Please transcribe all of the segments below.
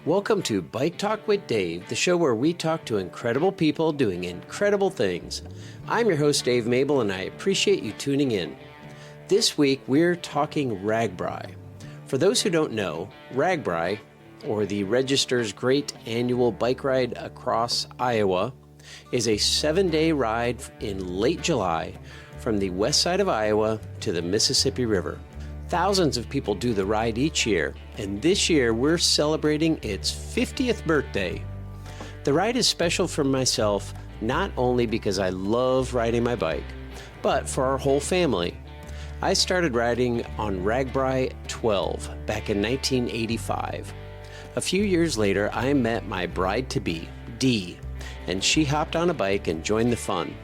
Welcome to Bike Talk with Dave, the show where we talk to incredible people doing incredible things. I'm your host, Dave Mabel, and I appreciate you tuning in. This week, we're talking RAGBRAI. For those who don't know, RAGBRAI, or the Register's Great Annual Bike Ride Across Iowa, is a 7-day ride in late July from the west side of Iowa to the Mississippi River. Thousands of people do the ride each year, and this year we're celebrating its 50th birthday. The ride is special for myself not only because I love riding my bike, but for our whole family. I started riding on RAGBRAI 12 back in 1985. A few years later, I met my bride-to-be, Dee, and she hopped on a bike and joined the fun.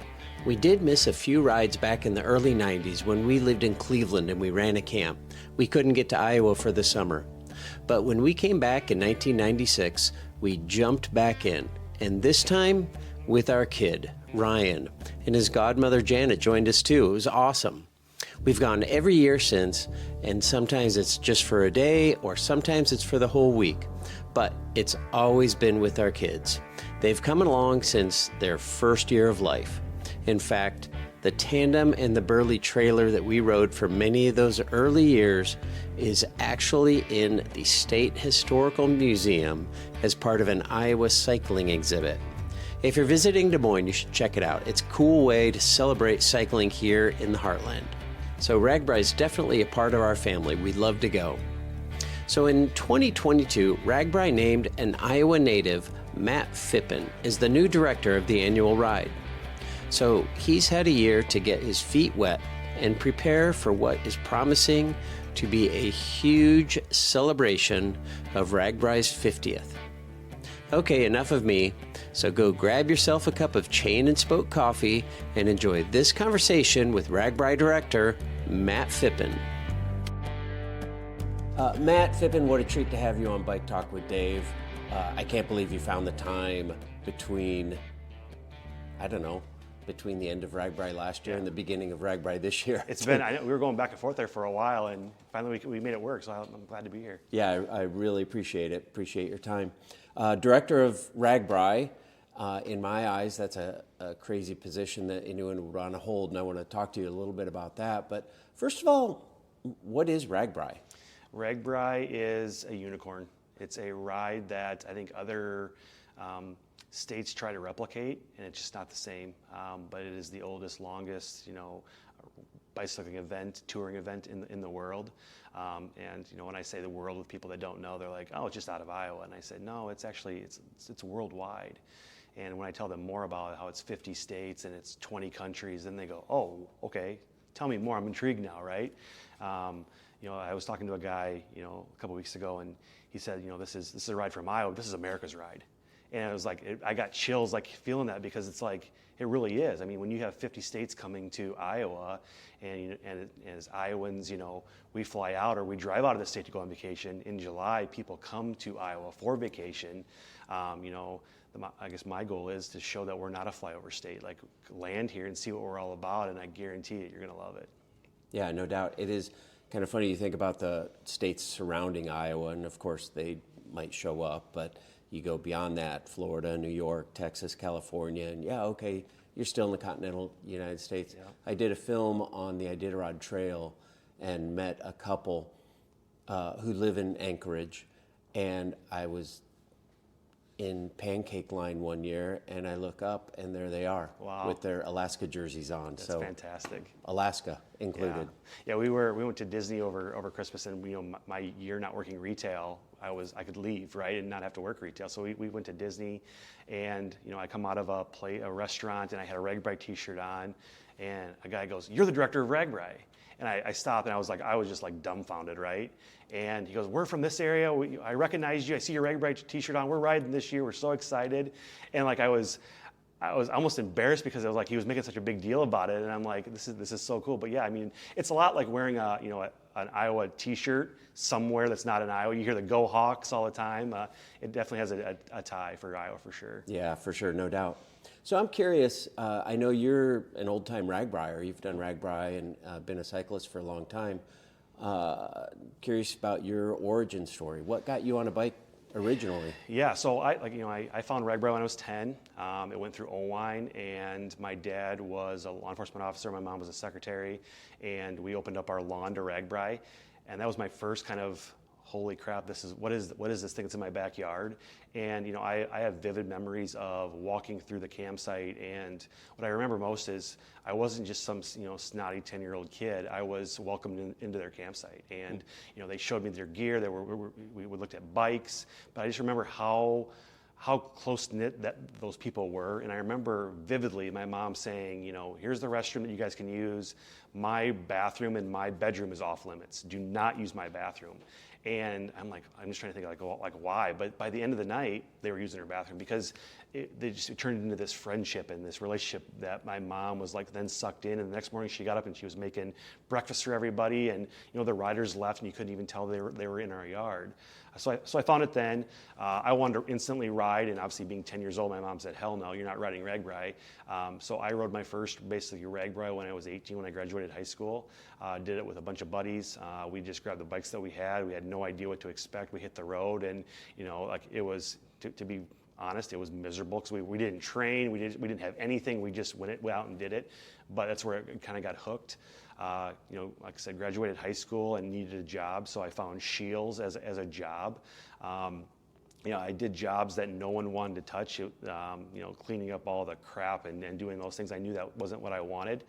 We did miss a few rides back in the early 90s when we lived in Cleveland and we ran a camp. We couldn't get to Iowa for the summer. But when we came back in 1996, we jumped back in. And this time, with our kid, Ryan, and his godmother, Janet, joined us too. It was awesome. We've gone every year since, and sometimes it's just for a day, or sometimes it's for the whole week. But it's always been with our kids. They've come along since their first year of life. In fact, the tandem and the Burley trailer that we rode for many of those early years is actually in the State Historical Museum as part of an Iowa cycling exhibit. If you're visiting Des Moines, you should check it out. It's a cool way to celebrate cycling here in the Heartland. So RAGBRAI is definitely a part of our family. We'd love to go. So in 2022, RAGBRAI named an Iowa native, Matt Phippen, as the new director of the annual ride. So he's had a year to get his feet wet and prepare for what is promising to be a huge celebration of RAGBRAI's 50th. Okay, enough of me. So go grab yourself a cup of chain and spoke coffee and enjoy this conversation with RAGBRAI director Matt Phippen. Matt Phippen, what a treat to have you on Bike Talk with Dave. I can't believe you found the time between the end of RAGBRAI last year and the beginning of RAGBRAI this year. It's been, we were going back and forth there for a while, and finally we made it work, so I'm glad to be here. Yeah, I really appreciate it. Appreciate your time. Director of RAGBRAI, in my eyes, that's a crazy position that anyone would want to hold, and I want to talk to you a little bit about that. But first of all, what is RAGBRAI? RAGBRAI is a unicorn. It's a ride that I think other states try to replicate, and it's just not the same. But it is the oldest, longest, bicycling event, touring event in the world. And when I say the world with people that don't know, they're like, "Oh, it's just out of Iowa." And I said, "No, it's actually it's worldwide." And when I tell them more about how it's 50 states and it's 20 countries, then they go, "Oh, okay, tell me more. I'm intrigued now, right?" I was talking to a guy, a couple weeks ago, and he said, "This is a ride from Iowa. This is America's ride." And it was like, I got chills like feeling that, because it's like, it really is. I mean, when you have 50 states coming to Iowa, and as Iowans, we fly out or we drive out of the state to go on vacation. In July, people come to Iowa for vacation. I guess my goal is to show that we're not a flyover state. Like, land here and see what we're all about, and I guarantee it, you're going to love it. Yeah, no doubt. It is kind of funny, you think about the states surrounding Iowa, and of course they might show up, but you go beyond that, Florida, New York, Texas, California, and you're still in the continental United States. Yeah. I did a film on the Iditarod Trail and met a couple who live in Anchorage, and I was in Pancake Line one year, and I look up, and there they are. Wow. With their Alaska jerseys on. That's fantastic. Alaska included. Yeah, we went to Disney over Christmas, and my year not working retail, I could leave, right, and not have to work retail. So we went to Disney, and I come out of a restaurant, and I had a RAGBRAI T-shirt on, and a guy goes, "You're the director of RAGBRAI." And I stopped, and I was just like dumbfounded, right? And he goes, "We're from this area. I recognize you. I see your RAGBRAI T-shirt on. We're riding this year. We're so excited." And like I was almost embarrassed, because I was like, he was making such a big deal about it, and I'm like, this is so cool. But yeah, I mean, it's a lot like wearing an Iowa T-shirt somewhere that's not in Iowa. You hear the "Go Hawks" all the time. It definitely has a tie for Iowa for sure. Yeah, for sure, no doubt. So I'm curious, I know you're an old-time RAGBRAIer. You've done RAGBRAI and been a cyclist for a long time. Curious about your origin story. What got you on a bike originally? Yeah, so I found RAGBRAI when I was 10. It went through Owine, and my dad was a law enforcement officer. My mom was a secretary, and we opened up our lawn to RAGBRAI, and that was my first kind of holy crap, what is this thing that's in my backyard? And I have vivid memories of walking through the campsite, and what I remember most is I wasn't just some snotty 10-year-old kid. I was welcomed into their campsite, and they showed me their gear. We looked at bikes, but I just remember how close-knit those people were. And I remember vividly my mom saying, here's the restroom that you guys can use. My bathroom in my bedroom is off limits. Do not use my bathroom. And I'm just trying to think like why? But by the end of the night, they were using her bathroom because it turned into this friendship and this relationship that my mom was then sucked in. And the next morning she got up and she was making breakfast for everybody. And the riders left and you couldn't even tell they were in our yard. So I found it then. I wanted to instantly ride, and obviously being 10 years old, my mom said, hell no, you're not riding RAGBRAI. So I rode my first basically RAGBRAI when I was 18, when I graduated high school. Did it with a bunch of buddies. We just grabbed the bikes that we had. We had no idea what to expect. We hit the road, and it was, to be honest, it was miserable because we didn't train, we didn't have anything. We just went out and did it. But that's where it kind of got hooked. Like I said, graduated high school and needed a job, so I found Shields as a job. I did jobs that no one wanted to touch, cleaning up all the crap and doing those things. I knew that wasn't what I wanted.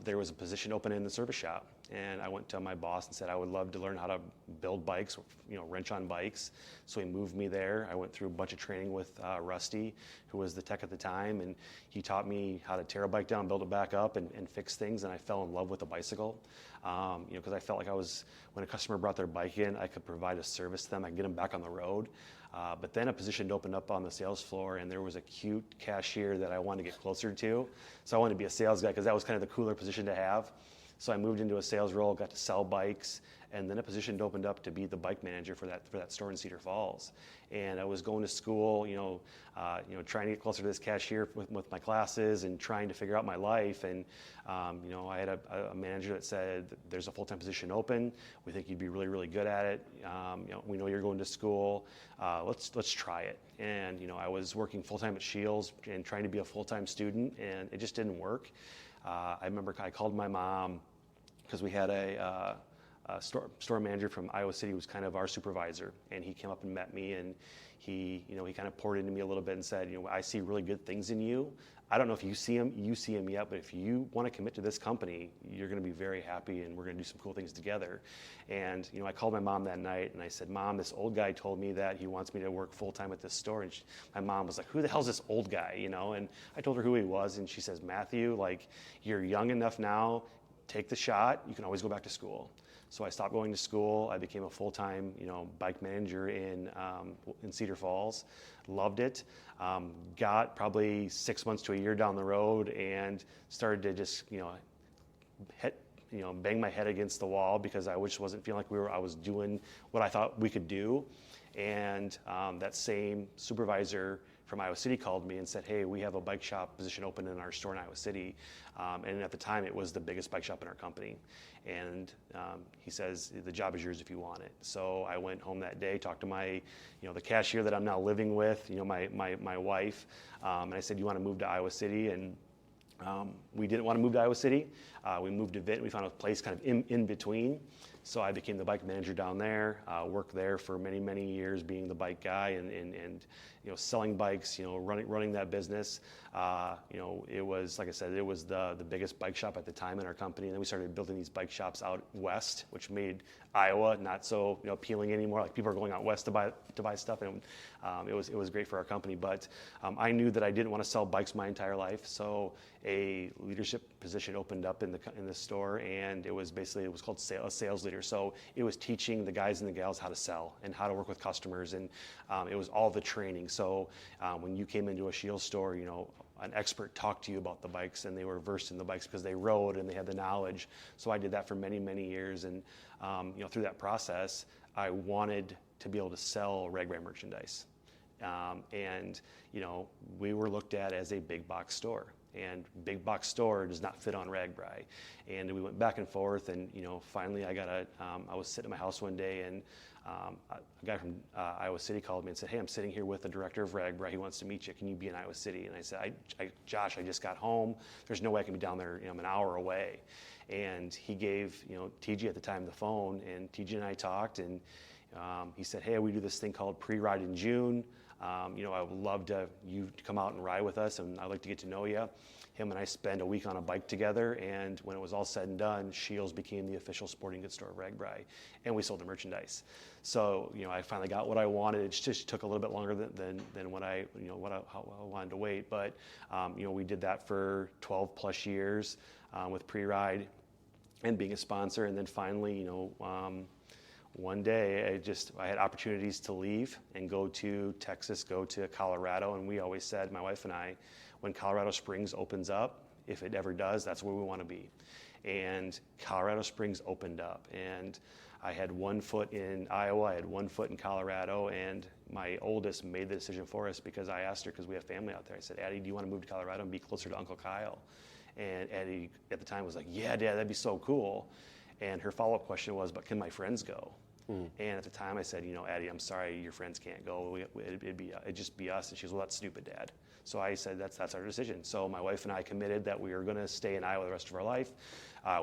There was a position open in the service shop, and I went to my boss and said I would love to learn how to build bikes, wrench on bikes. So he moved me there. I went through a bunch of training with Rusty, who was the tech at the time, and he taught me how to tear a bike down, build it back up, and fix things, and I fell in love with the bicycle. Because I felt like when a customer brought their bike in, I could provide a service to them, I could get them back on the road. But then a position opened up on the sales floor, and there was a cute cashier that I wanted to get closer to. So I wanted to be a sales guy because that was kind of the cooler position to have. So I moved into a sales role, got to sell bikes, and then a position opened up to be the bike manager for that store in Cedar Falls. And I was going to school, trying to get closer to this cashier with my classes and trying to figure out my life. And I had a manager that said, "There's a full-time position open. We think you'd be really, really good at it. We know you're going to school. Let's try it." And I was working full-time at Shields and trying to be a full-time student, and it just didn't work. I remember I called my mom because we had a store manager from Iowa City who was kind of our supervisor, and he came up and met me, and he kind of poured into me a little bit and said, I see really good things in you. I don't know if you see them yet, but if you want to commit to this company, you're going to be very happy, and we're going to do some cool things together. And I called my mom that night, and I said, "Mom, this old guy told me that he wants me to work full time at this store." And my mom was like, "Who the hell's this old guy?" And I told her who he was, and she says, "Matthew, you're young enough now. Take the shot. You can always go back to school." So I stopped going to school. I became a full-time, bike manager in Cedar Falls. Loved it. Got probably 6 months to a year down the road and started to just, bang my head against the wall because I just wasn't feeling like I was doing what I thought we could do. And that same supervisor from Iowa City called me and said, "Hey, we have a bike shop position open in our store in Iowa City." And at the time, it was the biggest bike shop in our company. And he says, "The job is yours if you want it." So I went home that day, talked to my, the cashier that I'm now living with, my wife, and I said, "You want to move to Iowa City?" And we didn't want to move to Iowa City. We moved to Vinton. We found a place kind of in between. So I became the bike manager down there, worked there for many, many years being the bike guy and selling bikes, running that business. It was, like I said, it was the biggest bike shop at the time in our company. And then we started building these bike shops out west, which made Iowa not so appealing anymore. Like people are going out west to buy stuff, and it was great for our company. But I knew that I didn't want to sell bikes my entire life, so a leadership position opened up in the store, and it was called a sales leader. So it was teaching the guys and the gals how to sell and how to work with customers, and it was all the training. So when you came into a Shields store, an expert talked to you about the bikes, and they were versed in the bikes because they rode and they had the knowledge. So I did that for many, many years, and through that process, I wanted to be able to sell RAGBRAI merchandise. And we were looked at as a big box store. and big box store does not fit on RAGBRAI. And we went back and forth, and finally I was sitting in my house one day, and a guy from Iowa City called me and said, "Hey, I'm sitting here with the director of RAGBRAI. He wants to meet you. Can you be in Iowa City?" And I said, "Josh, I just got home. There's no way I can be down there. I'm an hour away." And he gave TG at the time the phone, and TG and I talked, and he said, "Hey, we do this thing called pre-ride in June. I would love you to come out and ride with us, and I'd like to get to know you." Him and I spent a week on a bike together, and when it was all said and done, Shields became the official sporting goods store of RAGBRAI, and we sold the merchandise. So I finally got what I wanted. It just took a little bit longer than what I wanted to wait, but we did that for 12 plus years with pre-ride and being a sponsor, and then finally one day I had opportunities to leave and go to Texas, go to Colorado, and we always said, my wife and I, when Colorado Springs opens up, if it ever does, that's where we want to be. And Colorado Springs opened up, and I had 1 foot in Iowa, I had 1 foot in Colorado, and my oldest made the decision for us because I asked her, because we have family out there, I said, "Addie, do you want to move to Colorado and be closer to Uncle Kyle?" And Addie at the time was like, "Yeah, Dad, that'd be so cool." And her follow-up question was, "But can my friends go?" And at the time I said, "Addie, I'm sorry, your friends can't go. It'd just be us." And she was, "Well, that's stupid, Dad." So I said, that's our decision. So my wife and I committed that we were going to stay in Iowa the rest of our life.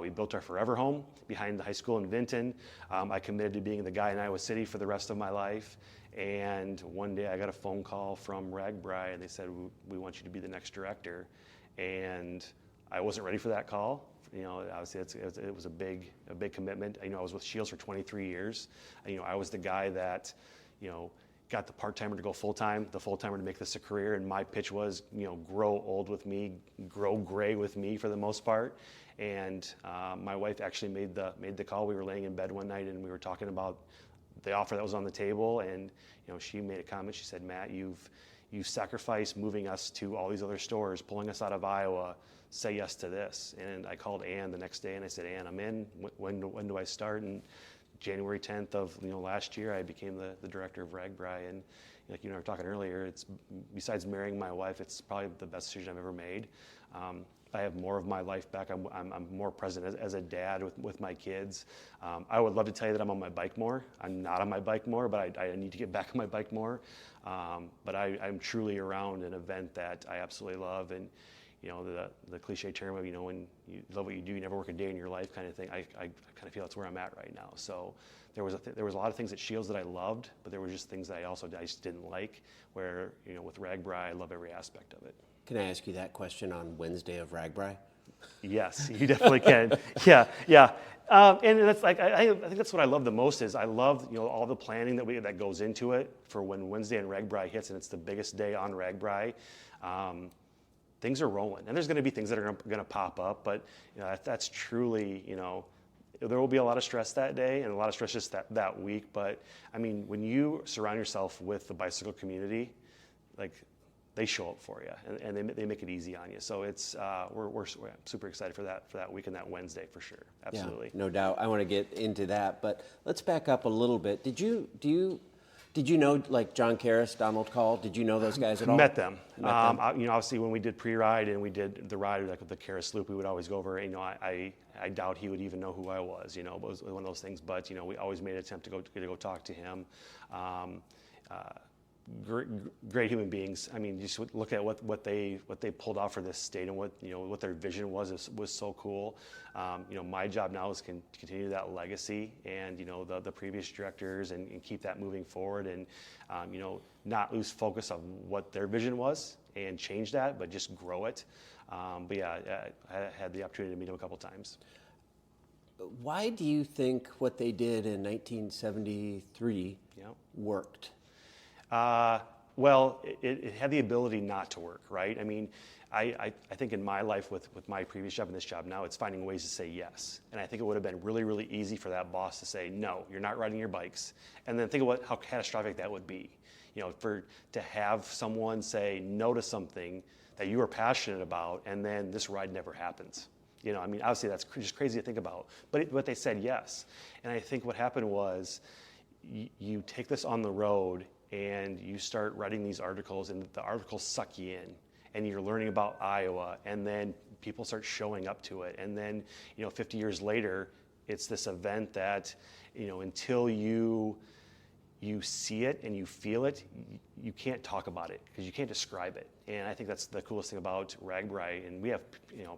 We built our forever home behind the high school in Vinton. I committed to being the guy in Iowa City for the rest of my life. And one day I got a phone call from RAGBRAI, and they said, "We want you to be the next director." And I wasn't ready for that call. Obviously it was a big commitment. I was with Shields for 23 years. I was the guy that, got the part-timer to go full-time, the full-timer to make this a career, and my pitch was, grow old with me, grow gray with me for the most part. And my wife actually made the call. We were laying in bed one night, and we were talking about the offer that was on the table, and she made a comment. She said, "Matt, you've sacrificed moving us to all these other stores, pulling us out of Iowa. Say yes to this." And I called Ann the next day, and I said, "Ann, I'm in. When do I start?" And January 10th of last year, I became the director of RAGBRAI. And like you and I were talking earlier, it's besides marrying my wife, it's probably the best decision I've ever made. I have more of my life back. I'm more present as a dad with my kids. I would love to tell you that I'm on my bike more. I'm not on my bike more, but I need to get back on my bike more. But I'm truly around an event that I absolutely love. And the cliche term of, when you love what you do, you never work a day in your life kind of thing. I kind of feel that's where I'm at right now. So there was a lot of things at Shields that I loved, but there were just things that I just didn't like, where, with RAGBRAI, I love every aspect of it. Can I ask you that question on Wednesday of RAGBRAI? Yes, you definitely can. Yeah. And that's like, I think that's what I love the most is I love, all the planning that goes into it for when Wednesday and RAGBRAI hits, and it's the biggest day on RAGBRAI. Things are rolling, and there's going to be things that are going to pop up, but that's truly, there will be a lot of stress that day and a lot of stress just that week. But I mean, when you surround yourself with the bicycle community, like, they show up for you, and they make it easy on you. So it's we're super excited for that week and that Wednesday for sure. Absolutely. Yeah, no doubt. I want to get into that, but let's back up a little bit. Did you know, like John Karras, Donald Call? Did you know those guys at all? Met them. Obviously when we did pre-ride and we did the ride like with the Karras loop, we would always go over. I doubt he would even know who I was. It was one of those things. But we always made an attempt to go talk to him. Great human beings. I mean, just look at what they pulled off for this state, and what their vision was so cool. My job now is to continue that legacy, and the previous directors, and keep that moving forward, and not lose focus on what their vision was and change that, but just grow it. But yeah, I had the opportunity to meet them a couple times. Why do you think what they did in 1973 worked? Well, it had the ability not to work, right? I mean, I think in my life with my previous job and this job now, it's finding ways to say yes. And I think it would have been really, really easy for that boss to say, "No, you're not riding your bikes." And then think about how catastrophic that would be. To have someone say no to something that you are passionate about, and then this ride never happens. I mean, obviously that's just crazy to think about. But they said yes. And I think what happened was you take this on the road, and you start writing these articles, and the articles suck you in. and you're learning about Iowa, and then people start showing up to it, and then 50 years later, it's this event that until you see it and you feel it, you can't talk about it because you can't describe it. And I think that's the coolest thing about RAGBRAI. And we have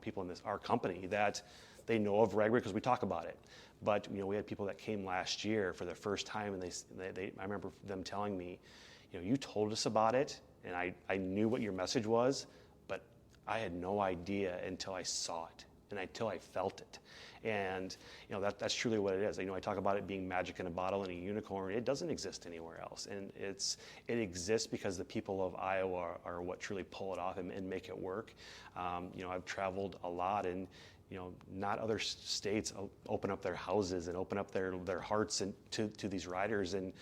people in our company that they know of RAGBRAI because we talk about it. But we had people that came last year for the first time, and I remember them telling me, you told us about it, and I knew what your message was, but I had no idea until I saw it and until I felt it. And that's truly what it is. I talk about it being magic in a bottle and a unicorn. It doesn't exist anywhere else, and it exists because the people of Iowa are what truly pull it off and make it work. I've traveled a lot, and not other states open up their houses and open up their hearts to these riders. And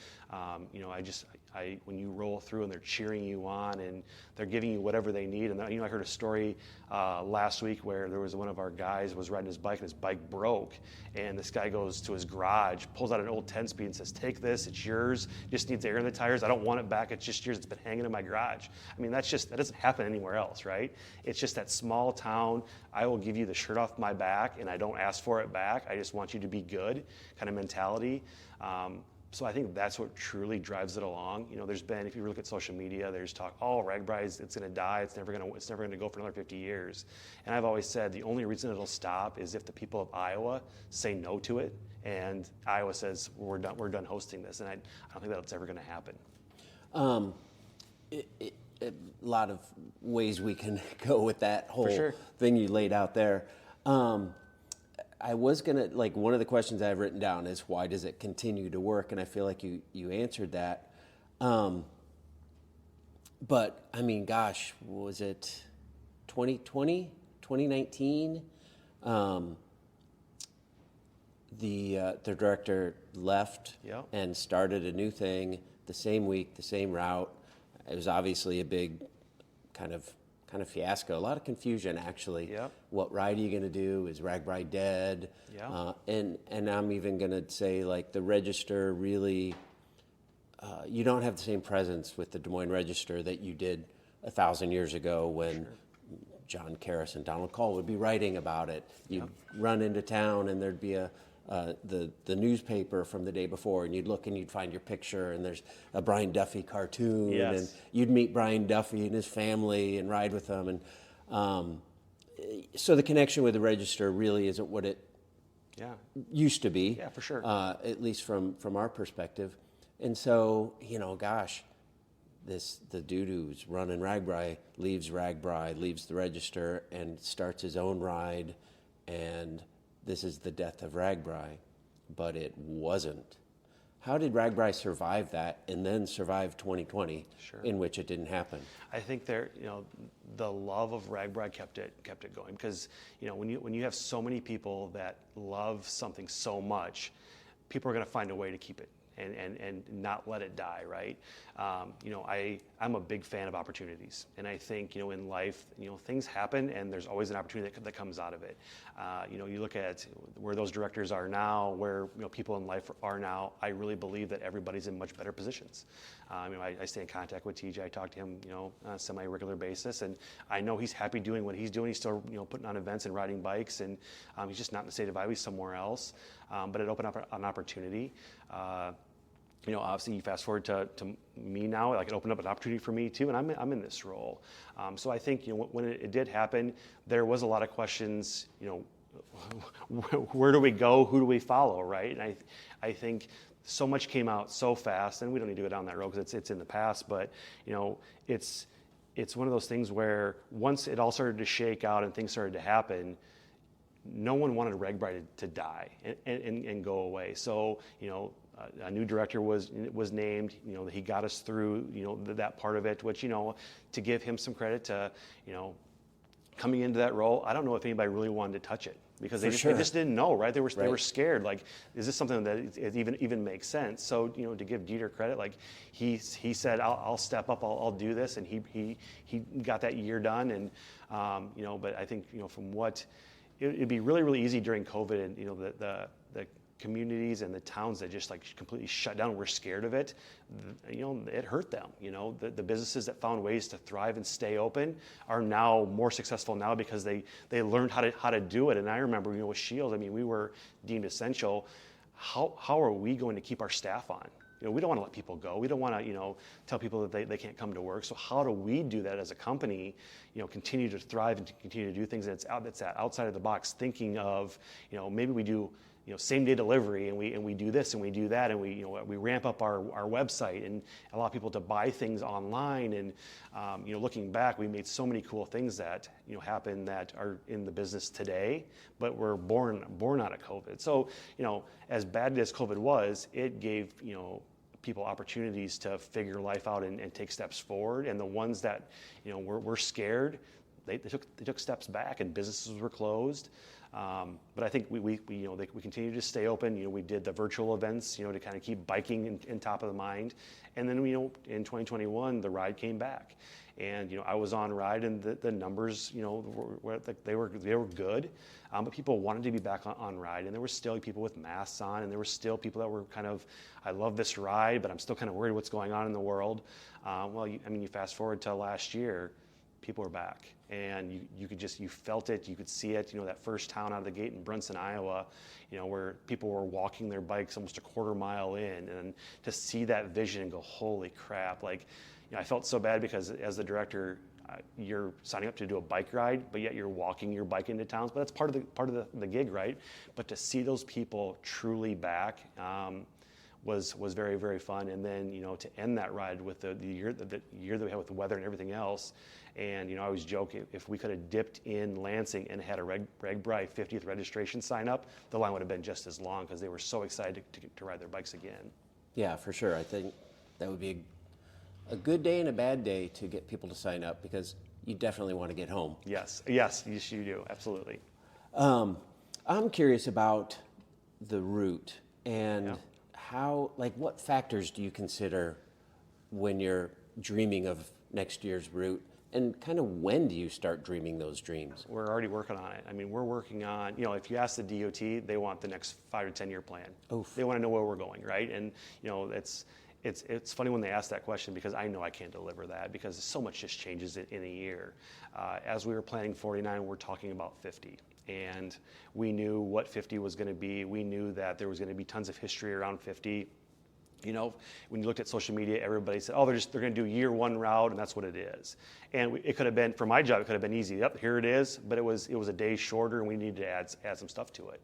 when you roll through and they're cheering you on and they're giving you whatever they need. And I heard a story last week where there was one of our guys was riding his bike and his bike broke, and this guy goes to his garage, pulls out an old 10-speed and says, "Take this, it's yours. Just needs air in the tires. I don't want it back. It's just yours. It's been hanging in my garage." I mean, that doesn't happen anywhere else, right? It's just that small town, I will give you the shirt off my back and I don't ask for it back. I just want you to be good kind of mentality. So I think that's what truly drives it along. There's been, if you look at social media, there's talk, RAGBRAI, it's going to die. It's never going to go for another 50 years. And I've always said the only reason it'll stop is if the people of Iowa say no to it, and Iowa says we're done hosting this. And I don't think that's ever going to happen. A lot of ways we can go with that whole sure. thing you laid out there. I was gonna, one of the questions I've written down is why does it continue to work? And I feel like you answered that. But I mean, gosh, was it 2020, 2019? The director left and started a new thing the same week, the same route. It was obviously a big kind of fiasco. A lot of confusion, actually. Yep. What ride are you going to do? Is RAGBRAI dead? Yeah. And I'm even going to say, the Register really, you don't have the same presence with the Des Moines Register that you did 1,000 years ago when John Karras and Donald Call would be writing about it. You'd run into town and there'd be the newspaper from the day before, and you'd look and you'd find your picture, and there's a Brian Duffy cartoon, and you'd meet Brian Duffy and his family and ride with them. And so the connection with the Register really isn't what it used to be. Yeah, for sure. At least from our perspective. And so, gosh, the dude who's running RAGBRAI leaves the Register and starts his own ride, and this is the death of RAGBRAI, but it wasn't. How did RAGBRAI survive that and then survive 2020, in which it didn't happen? I think the love of RAGBRAI kept it going, because when you have so many people that love something so much, people are going to find a way to keep it and not let it die, right? I'm a big fan of opportunities, and I think in life things happen, and there's always an opportunity that comes out of it. You look at where those directors are now, where people in life are now. I really believe that everybody's in much better positions. I stay in contact with TJ. I talk to him on a semi-regular basis, and I know he's happy doing what he's doing. He's still putting on events and riding bikes, and he's just not in the state of Iowa. He's somewhere else, but it opened up an opportunity. Obviously, you fast forward to me now, it opened up an opportunity for me too, and I'm in this role. So I think when it did happen, there was a lot of questions. Where do we go? Who do we follow? Right? And I think so much came out so fast, and we don't need to go down that road because it's in the past. But it's one of those things where once it all started to shake out and things started to happen, no one wanted RAGBRAI to die and go away. So a new director was named. He got us through that part of it, which to give him some credit to coming into that role. I don't know if anybody really wanted to touch it because they just didn't know, right? They were scared. Is this something that it even makes sense? So to give Dieter credit, he said I'll step up, I'll do this, and he got that year done. And but I think from what it'd be really, really easy during COVID, and the communities and the towns that just like completely shut down, were scared of it. It hurt them. The businesses that found ways to thrive and stay open are now more successful now because they learned how to do it. And I remember, with Shield, I mean, we were deemed essential. How are we going to keep our staff on? We don't want to let people go. We don't want to, tell people that they can't come to work. So how do we do that as a company? Continue to thrive and to continue to do things that's outside of the box, thinking of, maybe we do, same day delivery, and we do this and we do that, and we ramp up our website and allow people to buy things online. And looking back, we made so many cool things that happen that are in the business today, but were born out of COVID. So as bad as COVID was, it gave people opportunities to figure life out and take steps forward. And the ones that were scared, they took steps back, and businesses were closed. But I think we continue to stay open. We did the virtual events, to kind of keep biking in top of the mind. And then in 2021, the ride came back, and I was on ride, and the numbers, they were good. But people wanted to be back on ride, and there were still people with masks on, and there were still people that were kind of, I love this ride, but I'm still kind of worried what's going on in the world. You fast forward to last year, people are back, and you felt it, you could see it. That first town out of the gate in Brunson, Iowa, where people were walking their bikes almost a quarter mile in, and to see that vision and go, holy crap! I felt so bad because as the director, you're signing up to do a bike ride, but yet you're walking your bike into towns. But that's part of the gig, right? But to see those people truly back was very, very fun. And then to end that ride with the year that we had with the weather and everything else. And I always joke, if we could have dipped in Lansing and had a RAGBRAI 50th registration sign up, the line would have been just as long, because they were so excited to ride their bikes again. Yeah, for sure. I think that would be a good day and a bad day to get people to sign up, because you definitely want to get home. Yes, you do, absolutely. I'm curious about the route and what factors do you consider when you're dreaming of next year's route, and kind of when do you start dreaming those dreams? We're already working on it. I mean, we're working on, if you ask the DOT, they want the next 5 to 10 year plan. Oof. They want to know where we're going, right? And it's funny when they ask that question, because I know I can't deliver that, because so much just changes in a year. As we were planning 49, we're talking about 50. And we knew what 50 was going to be. We knew that there was going to be tons of history around 50. When you looked at social media, everybody said, oh, they're going to do year one route, and that's what it is. And it could have been, for my job, it could have been easy. Yep, here it is. But it was a day shorter, and we needed to add some stuff to it.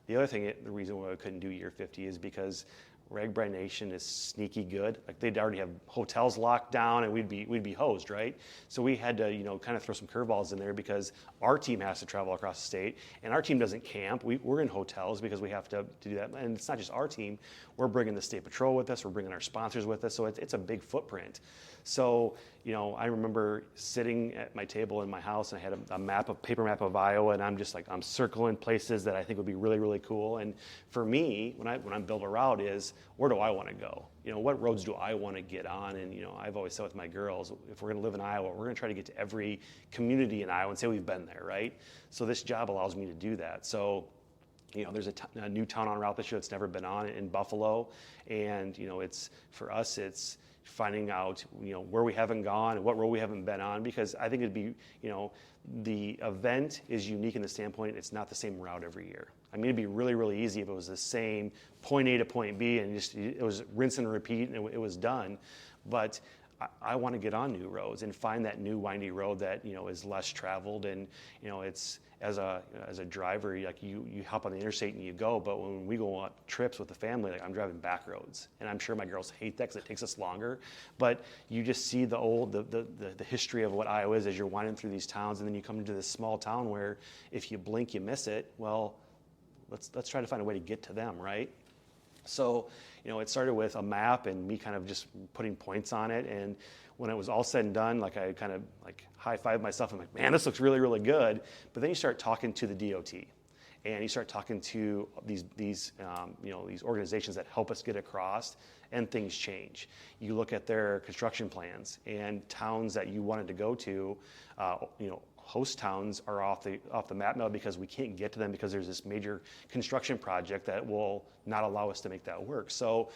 The other thing, the reason why we couldn't do year 50 is because RAGBRAI Nation is sneaky good. Like, they'd already have hotels locked down, and we'd be hosed, right? So we had to, kind of throw some curveballs in there, because our team has to travel across the state, and our team doesn't camp. We're in hotels because we have to do that. And it's not just our team. We're bringing the State Patrol with us. We're bringing our sponsors with us. So it's a big footprint. So, I remember sitting at my table in my house, and I had a paper map of Iowa, and I'm just like, I'm circling places that I think would be really, really cool. And for me, when I'm building a route, is where do I want to go? What roads do I want to get on? And, I've always said with my girls, if we're going to live in Iowa, we're going to try to get to every community in Iowa and say we've been there, right? So this job allows me to do that. So, there's a new town on route this year that's never been on in Buffalo. And, for us, it's finding out, where we haven't gone and what road we haven't been on, because I think it'd be, the event is unique in the standpoint it's not the same route every year. I mean, it'd be really, really easy if it was the same point A to point B, and it was rinse and repeat, and it was done. But I want to get on new roads and find that new windy road that is less traveled. And it's as a driver, like you hop on the interstate and you go. But when we go on trips with the family, like, I'm driving back roads, and I'm sure my girls hate that because it takes us longer. But you just see the history of what Iowa is as you're winding through these towns, and then you come into this small town where if you blink, you miss it. Well, let's try to find a way to get to them, right? So, it started with a map and me kind of just putting points on it. And when it was all said and done, like, I kind of like high-fived myself. I'm like, man, this looks really, really good. But then you start talking to the DOT, and you start talking to these organizations that help us get across, and things change. You look at their construction plans, and towns that you wanted to go to, host towns are off the map now because we can't get to them because there's this major construction project that will not allow us to make that work. So,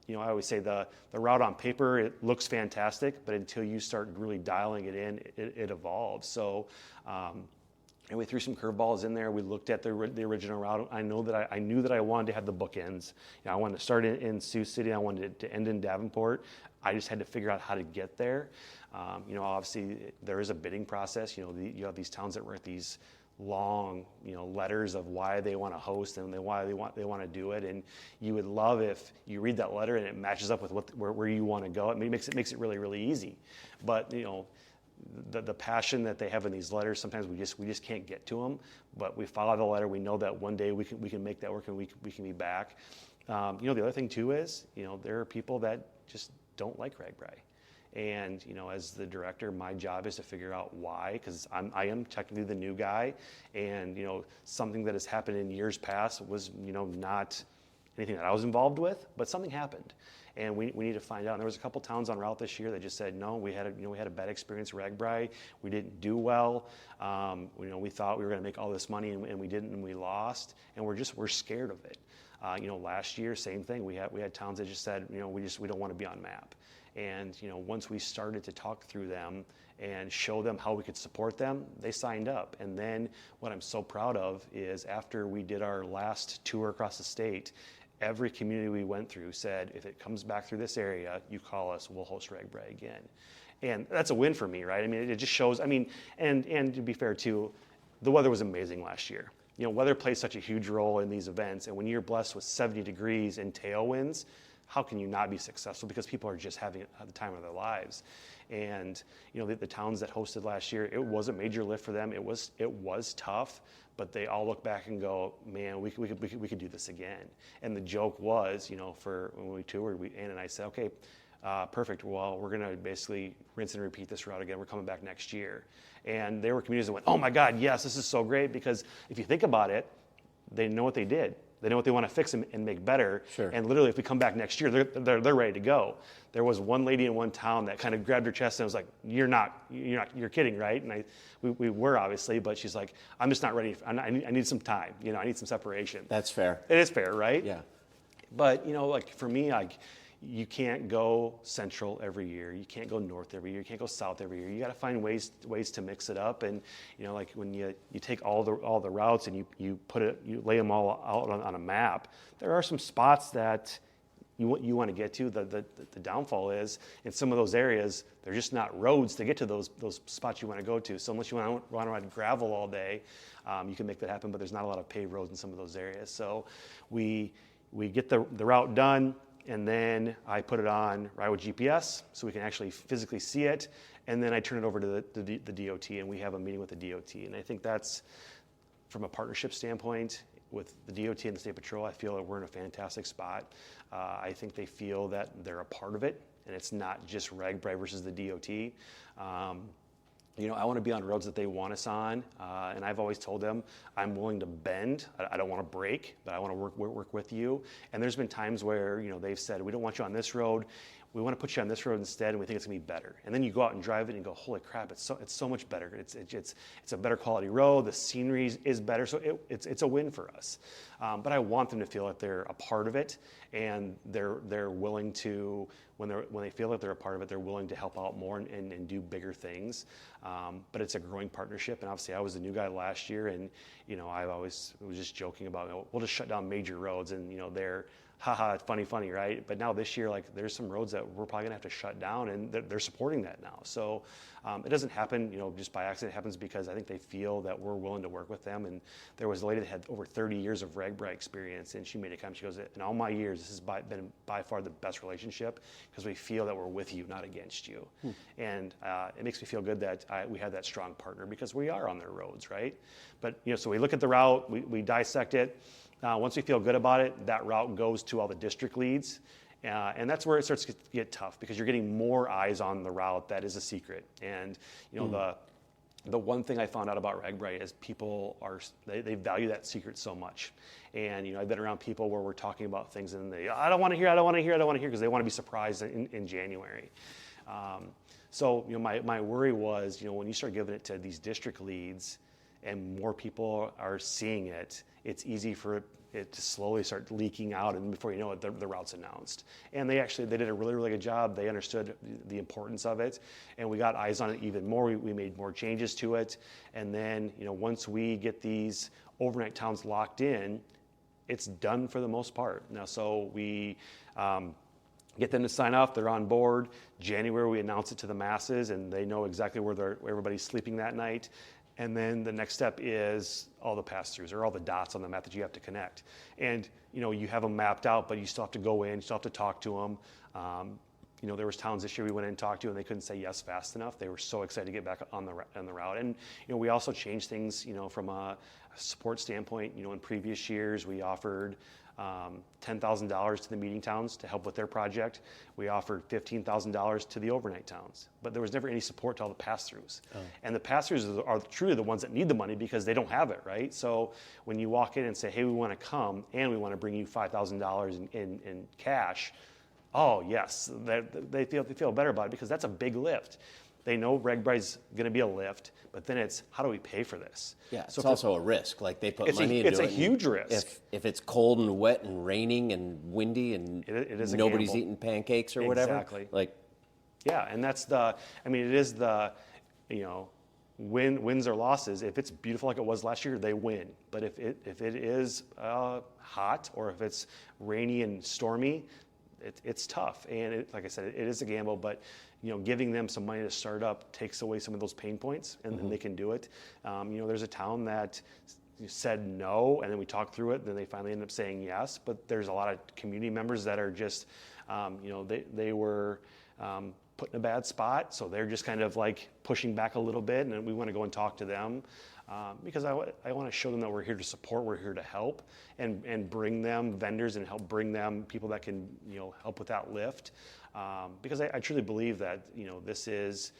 I always say the route on paper, it looks fantastic, but until you start really dialing it in, it evolves. So, and we threw some curveballs in there. We looked at the original route. I knew that I wanted to have the bookends. I wanted to start in Sioux City. I wanted to end in Davenport. I just had to figure out how to get there. Obviously there is a bidding process. You have these towns that write these long, letters of why they want to host and why they want to do it. And you would love if you read that letter and it matches up with where you want to go. It makes it really, really easy. But the passion that they have in these letters, sometimes we just can't get to them. But we follow the letter. We know that one day we can make that work and we can be back. The other thing too is there are people that just don't like RAGBRAI. And as the director, my job is to figure out why, because I am technically the new guy, and something that has happened in years past was not anything that I was involved with, but something happened, and we need to find out. And there was a couple towns on route this year that just said no, we had a bad experience with RAGBRAI. We didn't do well. We thought we were going to make all this money and we didn't, and we lost, and we're scared of it. Last year, same thing. We had towns that just said we don't want to be on map. And once we started to talk through them and show them how we could support them, they signed up. And then what I'm so proud of is after we did our last tour across the state, every community we went through said, if it comes back through this area, you call us, we'll host RAGBRAI again. And that's a win for me, right? I mean, it just shows, and to be fair too, the weather was amazing last year. Weather plays such a huge role in these events, and when you're blessed with 70 degrees and tailwinds, how can you not be successful? Because people are just having the time of their lives. And the towns that hosted last year, it was a major lift for them. It was tough, but they all look back and go, man, we could do this again. And the joke was, for when we toured, Ann and I said, okay, perfect. Well, we're going to basically rinse and repeat this route again. We're coming back next year. And there were communities that went, oh my God, yes, this is so great. Because if you think about it, they know what they did. They know what they want to fix and make better. Sure. And literally, if we come back next year, they're ready to go. There was one lady in one town that kind of grabbed her chest and was like, you're kidding, right? And we were obviously, but she's like, I'm just not ready. I need some time. I need some separation. That's fair. It is fair, right? Yeah. But like for me, you can't go central every year. You can't go north every year. You can't go south every year. You got to find ways to mix it up. And like when you take all the routes and you lay them all out on a map, there are some spots that you want to get to. The downfall is in some of those areas they're just not roads to get to those spots you want to go to. So unless you want to ride gravel all day, you can make that happen. But there's not a lot of paved roads in some of those areas. So we get the route done. And then I put it on Ride with GPS so we can actually physically see it. And then I turn it over to the DOT, and we have a meeting with the DOT. And I think that's, from a partnership standpoint, with the DOT and the State Patrol, I feel that we're in a fantastic spot. I think they feel that they're a part of it, and it's not just RAGBRAI versus the DOT. I want to be on roads that they want us on, and I've always told them I'm willing to bend. I don't want to break, but I want to work with you. And there's been times where they've said, we don't want you on this road. We want to put you on this road instead, and we think it's gonna be better. And then you go out and drive it and go, holy crap, it's so much better. It's a better quality road. The scenery is better, so it's a win for us. But I want them to feel like they're a part of it, and they're willing to, when they feel like they're a part of it, they're willing to help out more and do bigger things. But it's a growing partnership, and obviously I was the new guy last year, and I was just joking about we'll just shut down major roads, and they're haha, funny, right? But now this year, there's some roads that we're probably gonna have to shut down, and they're supporting that now. So it doesn't happen, just by accident. It happens because I think they feel that we're willing to work with them. And there was a lady that had over 30 years of RAGBRAI experience, and she made a comment. She goes, in all my years, this has been by far the best relationship because we feel that we're with you, not against you. And it makes me feel good that we have that strong partner because we are on their roads, right? But so we look at the route, we dissect it. Once we feel good about it, that route goes to all the district leads. And that's where it starts to get tough because you're getting more eyes on the route. That is a secret. And the one thing I found out about RAGBRAI is people they value that secret so much. And I've been around people where we're talking about things and I don't want to hear because they want to be surprised in January. So, my worry was, when you start giving it to these district leads and more people are seeing it, it's easy for it to slowly start leaking out, and before you know it, the route's announced. And they did a really, really good job. They understood the importance of it, and we got eyes on it even more. We made more changes to it, and then, once we get these overnight towns locked in, it's done for the most part. Now, so we get them to sign off, they're on board. January, we announce it to the masses, and they know exactly where everybody's sleeping that night. And then the next step is all the pass-throughs, or all the dots on the map that you have to connect. And, you have them mapped out, but you still have to go in, you still have to talk to them. There was towns this year we went in and talked to, and they couldn't say yes fast enough. They were so excited to get back on the route. And, we also changed things, from a support standpoint. In previous years, we offered $10,000 to the meeting towns to help with their project. We offered $15,000 to the overnight towns, but there was never any support to all the pass-throughs. Oh. And the pass-throughs are truly the ones that need the money because they don't have it, right? So when you walk in and say, hey, we want to come and we want to bring you $5,000 in cash, oh yes, they feel better about it, because that's a big lift. They know RAGBRAI's going to be a lift, but then it's, how do we pay for this? Yeah, so it's also a risk. Like, they put money into it. It's a huge risk. If it's cold and wet and raining and windy and it is nobody's eating pancakes or whatever. Exactly. Like, yeah, and that's it is the, wins or losses. If it's beautiful like it was last year, they win. But if it is hot, or if it's rainy and stormy, it's tough. And like I said, it is a gamble, but giving them some money to start up takes away some of those pain points, and then they can do it. There's a town that said no, and then we talked through it, then they finally ended up saying yes. But there's a lot of community members that are just, they were put in a bad spot, so they're just kind of like pushing back a little bit, and we want to go and talk to them. Because I want to show them that we're here to support, we're here to help, and bring them vendors and help bring them people that can help with that lift. Because I truly believe that this is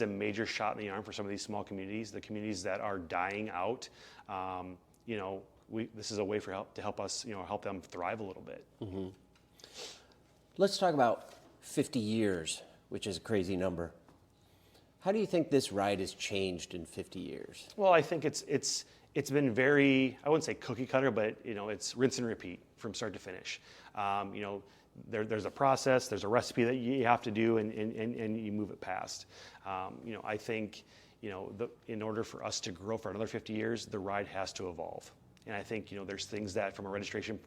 a major shot in the arm for some of these small communities, the communities that are dying out. This is a way to help us help them thrive a little bit. Mm-hmm. Let's talk about 50 years, which is a crazy number. How do you think this ride has changed in 50 years? Well, I think it's been very, I wouldn't say cookie cutter, but it's rinse and repeat from start to finish. There's a process, there's a recipe that you have to do, and you move it past. I think in order for us to grow for another 50 years, the ride has to evolve. And I think there's things that, from a registration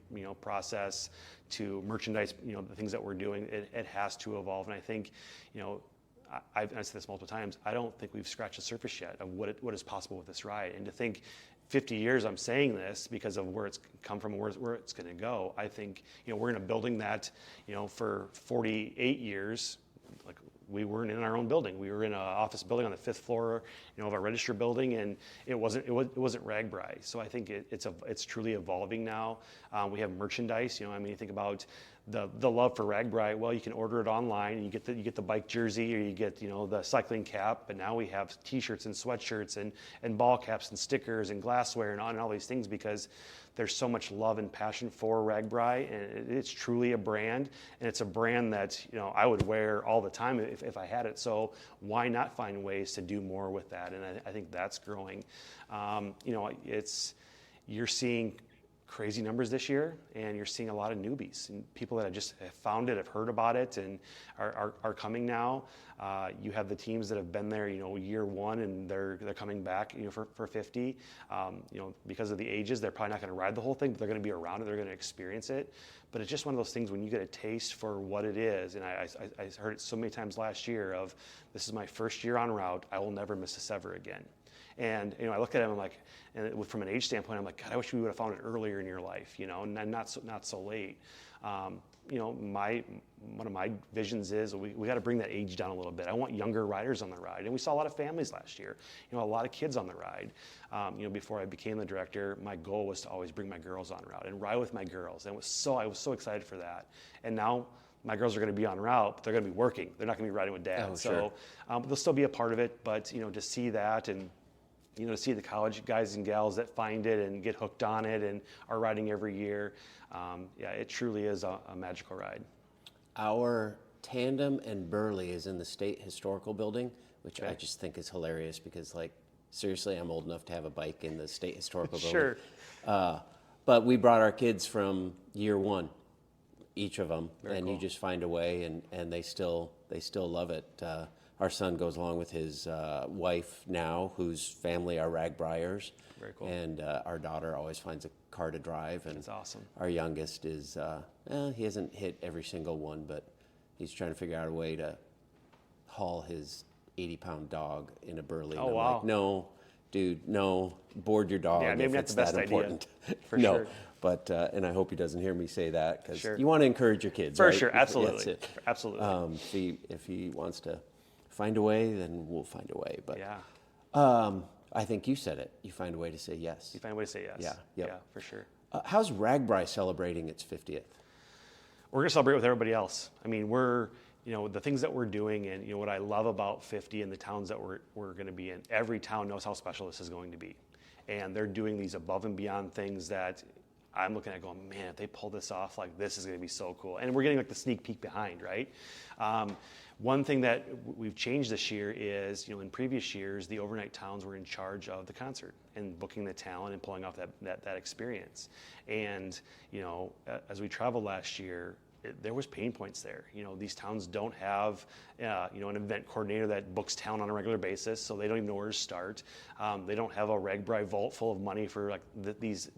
process to merchandise, the things that we're doing, it has to evolve. And I think I've said this multiple times, I don't think we've scratched the surface yet of what is possible with this ride. And to think 50 years, I'm saying this because of where it's come from, where it's going to go. I think we're in a building that for 48 years, like, we weren't in our own building. We were in an office building on the 5th floor, of a register building, and it wasn't RAGBRAI. So I think it's truly evolving now. We have merchandise. You think about the love for RAGBRAI. Well, you can order it online, and you get the bike jersey, or you get the cycling cap. But now we have T-shirts and sweatshirts and ball caps and stickers and glassware and all these things, because there's so much love and passion for RAGBRAI, and it's truly a brand, and it's a brand that I would wear all the time if I had it. So why not find ways to do more with that? And I think that's growing. You're seeing crazy numbers this year, and you're seeing a lot of newbies and people that have found it, have heard about it, and are coming now. You have the teams that have been there, year one, and they're coming back, for 50. Because of the ages, they're probably not going to ride the whole thing, but they're going to be around it, they're going to experience it. But it's just one of those things when you get a taste for what it is. And I heard it so many times last year of, this is my first year on route, I will never miss this ever again. And I look at him, I'm like, and from an age standpoint, I'm like, God, I wish we would have found it earlier in your life, and not so late. One of my visions is we got to bring that age down a little bit. I want younger riders on the ride, and we saw a lot of families last year. A lot of kids on the ride. Before I became the director, my goal was to always bring my girls on route and ride with my girls, and I was so excited for that. And now my girls are going to be on route, but they're going to be working. They're not going to be riding with dad. Oh, sure. So they'll still be a part of it, but to see that, and to see the college guys and gals that find it and get hooked on it and are riding every year, it truly is a magical ride. Our Tandem and Burley is in the State Historical Building, which I Okay. just think is hilarious because, like, seriously, I'm old enough to have a bike in the State Historical Building. Sure. But we brought our kids from year one, each of them, Very and cool. you just find a way, and they still love it. Our son goes along with his wife now, whose family are RAGBRAIers. Very cool. And our daughter always finds a car to drive. And That's awesome. Our youngest is, he hasn't hit every single one, but he's trying to figure out a way to haul his 80-pound dog in a Burley. Oh, And I'm wow. like, no, dude, no, board your dog Yeah, maybe if not it's the best that idea. important. For no, sure. but, and I hope he doesn't hear me say that, because Sure. you want to encourage your kids, For right? sure, That's absolutely. it. Absolutely. If he wants to find a way, then we'll find a way. But Yeah. I think you said it. You find a way to say yes. You find a way to say yes. Yeah, yep. Yeah, for sure. How's RAGBRAI celebrating its 50th? We're going to celebrate with everybody else. I mean, the things that we're doing, and what I love about 50 and the towns that we're going to be in, every town knows how special this is going to be. And they're doing these above and beyond things that I'm looking at going, man, if they pull this off, like, this is going to be so cool. And we're getting like the sneak peek behind, right? One thing that we've changed this year is, in previous years, the overnight towns were in charge of the concert and booking the talent and pulling off that experience. And, as we traveled last year, there was pain points there. These towns don't have, an event coordinator that books talent on a regular basis, so they don't even know where to start. They don't have a RAGBRAI vault full of money for like these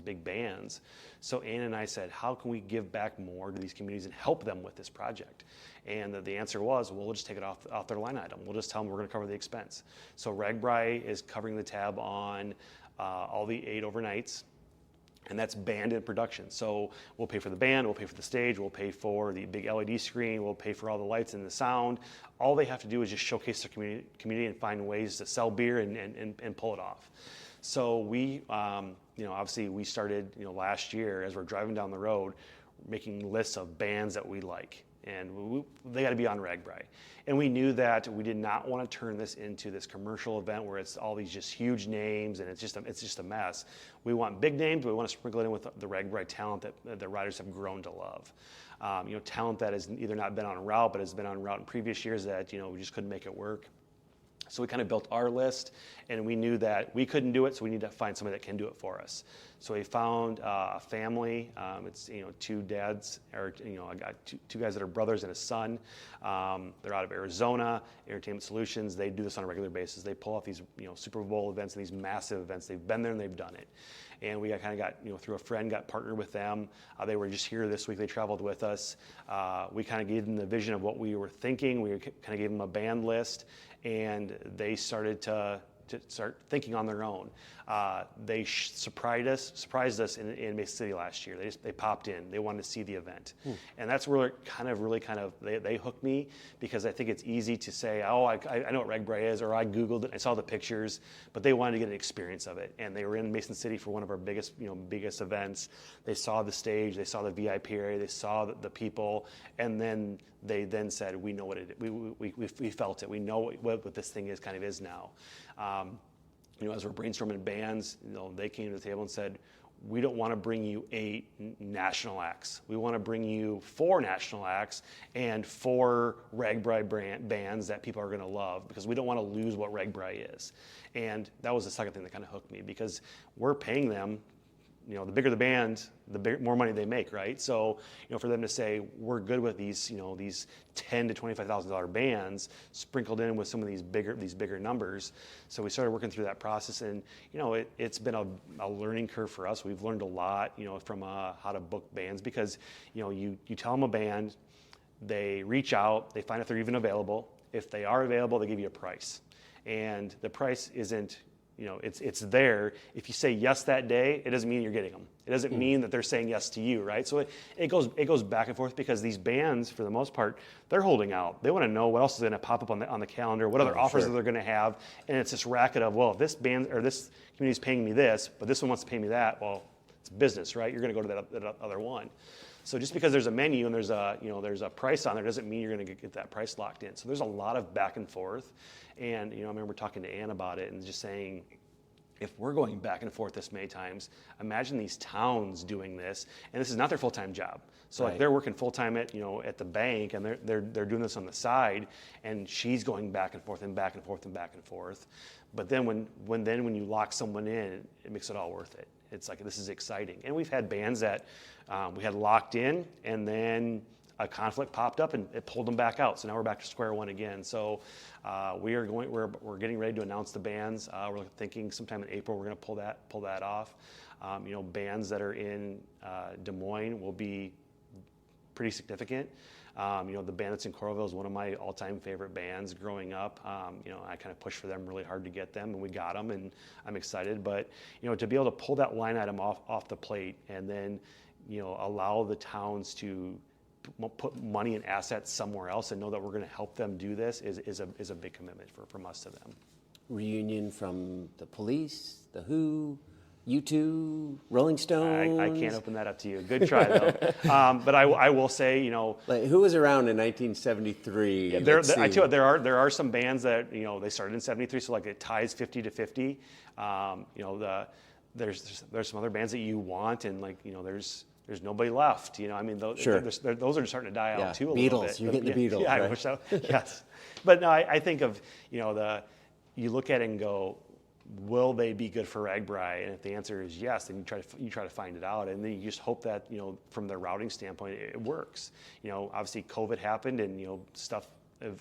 big bands. So Ann and I said, how can we give back more to these communities and help them with this project? And the answer was, well, we'll just take it off their line item. We'll just tell them we're going to cover the expense. So RAGBRAI is covering the tab on all the 8 overnights. And that's band and production. So we'll pay for the band, we'll pay for the stage, we'll pay for the big LED screen, we'll pay for all the lights and the sound. All they have to do is just showcase their community and find ways to sell beer and pull it off. So we, obviously we started, last year as we're driving down the road, making lists of bands that we like. And they got to be on RAGBRAI. And we knew that we did not want to turn this into this commercial event where it's all these just huge names and it's just a mess. We want big names, but we want to sprinkle it in with the RAGBRAI talent that the riders have grown to love. Talent that has either not been on route, but has been on route in previous years that, we just couldn't make it work. So we kind of built our list, and we knew that we couldn't do it, so we need to find somebody that can do it for us. So we found a family. It's 2 dads, or I got two guys that are brothers and a son. They're out of Arizona, Entertainment Solutions. They do this on a regular basis. They pull off these Super Bowl events and these massive events. They've been there and they've done it. And we got through a friend, got partnered with them. They were just here this week. They traveled with us. We kind of gave them the vision of what we were thinking. We kind of gave them a band list, and they started to start thinking on their own. They surprised us in Mason City last year. They popped in. They wanted to see the event. And that's where they hooked me, because I think it's easy to say, oh, I know what RAGBRAI is, or I Googled it, I saw the pictures, but they wanted to get an experience of it. And they were in Mason City for one of our biggest events. They saw the stage, they saw the VIP area, they saw the people, and then they said, we know what it is. We felt it. We know what this thing is now. As we're brainstorming bands, they came to the table and said, we don't want to bring you 8 national acts. We want to bring you 4 national acts and 4 RAGBRAI bands that people are going to love, because we don't want to lose what RAGBRAI is. And that was the second thing that kind of hooked me, because we're paying them. The bigger the band, the more money they make, right? So, for them to say we're good with these, these $10,000 to $25,000 bands sprinkled in with some of these bigger numbers. So we started working through that process, and it's been a learning curve for us. We've learned a lot, from how to book bands, because you tell them a band, they reach out, they find if they're even available. If they are available, they give you a price, and the price isn't. It's there. If you say yes that day, it doesn't mean you're getting them. It doesn't mean that they're saying yes to you, right? So it goes back and forth, because these bands, for the most part, they're holding out. They want to know what else is going to pop up on the calendar, what other offers they're going to have, and it's this racket of, well, if this band or this community is paying me this, but this one wants to pay me that, well, it's business, right? You're going to go to that other one. So just because there's a menu and there's a price on there doesn't mean you're going to get that price locked in. So there's a lot of back and forth. And I remember talking to Ann about it and just saying, if we're going back and forth this many times, imagine these towns doing this, and this is not their full-time job. So like they're working full-time at at the bank, and they're doing this on the side, and she's going back and forth and back and forth and back and forth. But then when you lock someone in, it makes it all worth it. It's like, this is exciting. And we've had bands that we had locked in, and then a conflict popped up and it pulled them back out. So now we're back to square one again. So we're getting ready to announce the bands. We're thinking sometime in April we're going to pull that off. Bands that are in Des Moines will be pretty significant. The band that's in Coralville is one of my all-time favorite bands growing up. I kind of pushed for them really hard to get them, and we got them, and I'm excited. But to be able to pull that line item off the plate, and then allow the towns to put money and assets somewhere else, and know that we're going to help them do this is a big commitment from us to them. Reunion from the Police, the Who, U2, Rolling Stones. I can't open that up to you. Good try though. But I will say, like, who was around in 1973? I tell you, there are some bands that they started in '73, so like it ties 50-50. There's some other bands that you want, and there's nobody left. Those are starting to die out too a little bit. Beatles, you're getting the Beatles. Yeah, right? I wish so. Yes, but no, I think of you look at it and go, will they be good for RAGBRAI? And if the answer is yes, then you try to find it out, and then you just hope that from the routing standpoint it works. Obviously COVID happened, and stuff,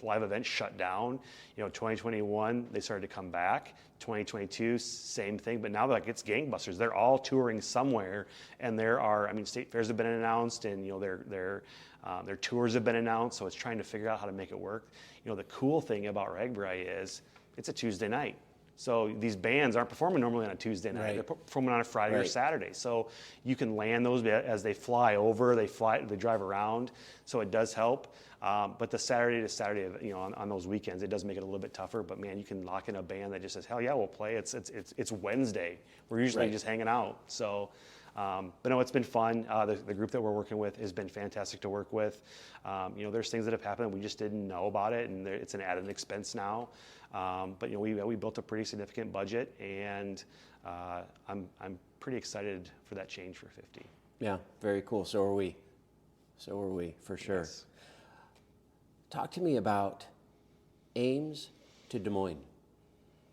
live events shut down. 2021 they started to come back. 2022 same thing, but now it's gangbusters. They're all touring somewhere, and state fairs have been announced, and their tours have been announced. So it's trying to figure out how to make it work. The cool thing about RAGBRAI is it's a Tuesday night. So these bands aren't performing normally on a Tuesday night. Right. They're performing on a Friday or Saturday. So you can land those as they fly over, they drive around. So it does help. But the Saturday to Saturday, on those weekends, it does make it a little bit tougher. But man, you can lock in a band that just says, hell yeah, we'll play. It's Wednesday. We're usually just hanging out. So, but no, it's been fun. The group that we're working with has been fantastic to work with. There's things that have happened we just didn't know about it, and it's an added expense now. But we built a pretty significant budget, and I'm pretty excited for that change for 50. Yeah, very cool. So are we for sure. Yes. Talk to me about Ames to Des Moines.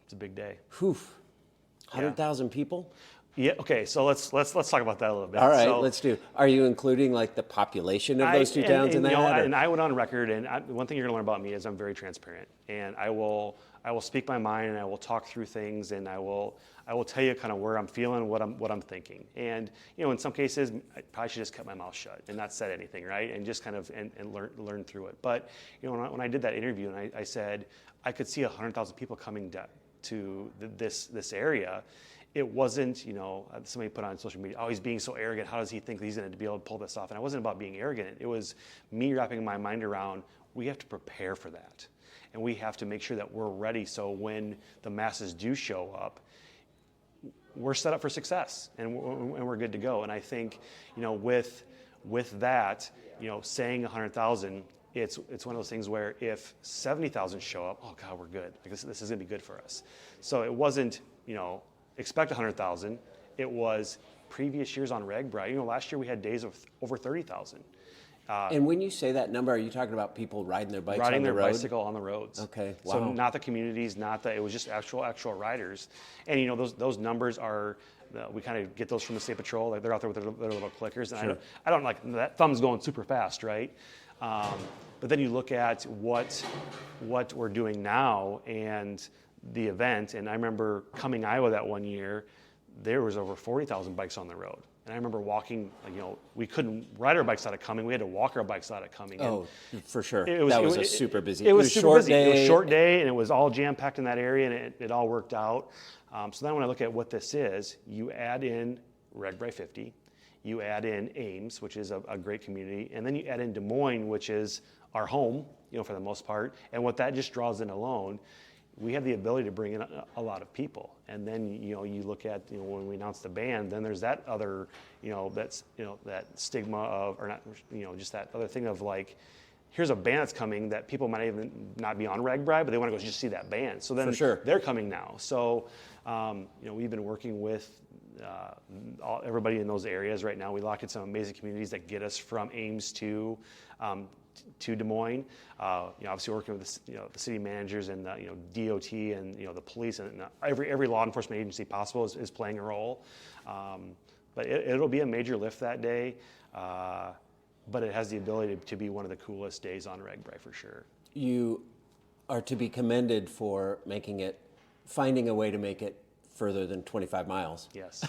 It's a big day. 100,000 people. Yeah. Okay. So let's talk about that a little bit. All right. Let's do. Are you including the population of those two towns in that? And I went on record, and one thing you're going to learn about me is I'm very transparent, and I will speak my mind, and I will talk through things, and I will tell you kind of where I'm feeling, what I'm thinking. And in some cases, I probably should just kept my mouth shut and not said anything, right? And just kind of and learn through it. But when I did that interview, and I said I could see 100,000 people coming to this area. It wasn't, somebody put on social media, oh, he's being so arrogant. How does he think he's going to be able to pull this off? And it wasn't about being arrogant. It was me wrapping my mind around, we have to prepare for that. And we have to make sure that we're ready, so when the masses do show up, we're set up for success, and we're good to go. And I think, with that, saying 100,000, it's one of those things where if 70,000 show up, oh God, we're good. This is going to be good for us. So it wasn't, expect 100,000. It was previous years on RAGBRAI. Last year we had days of over 30,000. And when you say that number, are you talking about people riding their bikes on the road? Riding their bicycle on the roads. Okay, wow. So not the communities, it was just actual riders. And those numbers are, we kind of get those from the State Patrol. They're out there with their little clickers. And sure. I don't like, that thumb's going super fast, right? But then you look at what we're doing now and the event, and I remember coming Iowa that one year, there was over 40,000 bikes on the road. And I remember walking, we couldn't ride our bikes out of Cumming. We had to walk our bikes out of Cumming. Oh, for sure. It was a super busy. It was super busy. It was a short day, and it was all jam-packed in that area, and it all worked out. So then when I look at what this is, you add in RAGBRAI 50, you add in Ames, which is a great community, and then you add in Des Moines, which is our home, for the most part. And what that just draws in alone, we have the ability to bring in a lot of people. And then, you look at, when we announced the band, then there's that other, that stigma of, or not, just that other thing of here's a band that's coming that people might even not be on RAGBRAI, but they want to go just see that band. So then for sure. They're coming now. So We've been working with everybody in those areas right now. We locked in some amazing communities that get us from Ames to Des Moines. Obviously working with the city managers and the DOT and the police and every law enforcement agency possible is playing a role. But it'll be a major lift that day. But it has the ability to be one of the coolest days on RAGBRAI for sure. You are to be commended for finding a way to make it further than 25 miles. Yes.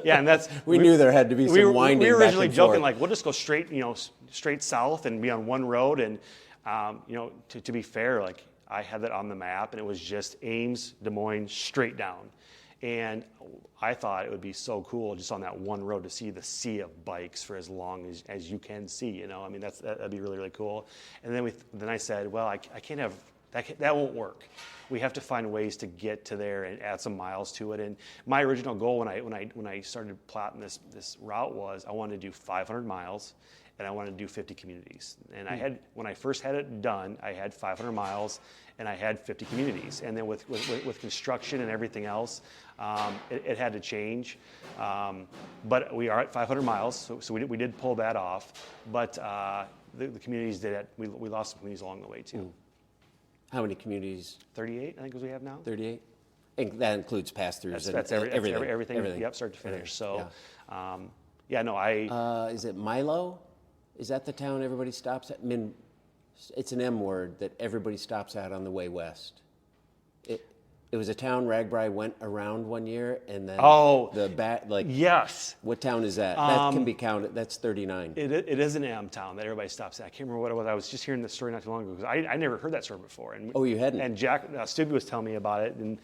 Yeah, and that's we knew there had to be some winding. We were originally back and joking forth. like we'll just go straight south and be on one road. And to be fair, like I had that on the map, and it was just Ames, Des Moines, straight down. And I thought it would be so cool just on that one road to see the sea of bikes for as long as you can see. I mean that'd be really, really cool. And then I said, well, I can't have that won't work. We have to find ways to get to there and add some miles to it. And my original goal when I started plotting this route was I wanted to do 500 miles and I wanted to do 50 communities. And when I first had it done, I had 500 miles and I had 50 communities. And then with construction and everything else, it had to change. But we are at 500 miles, so we did pull that off. But the communities did it. We lost some communities along the way too. How many communities? 38, I think, is we have now. 38? And that includes pass-throughs That's everything. Yep, start to finish. So, Is it Milo? Is that the town everybody stops at? I mean, it's an M word that everybody stops at on the way west. It was a town RAGBRAI went around one year, and then yes. What town is that? That can be counted. That's 39. It is an M town that everybody stops at. I can't remember what it was. I was just hearing this story not too long ago because I never heard that story before. And, you hadn't? And Jack Stubbe was telling me about it, and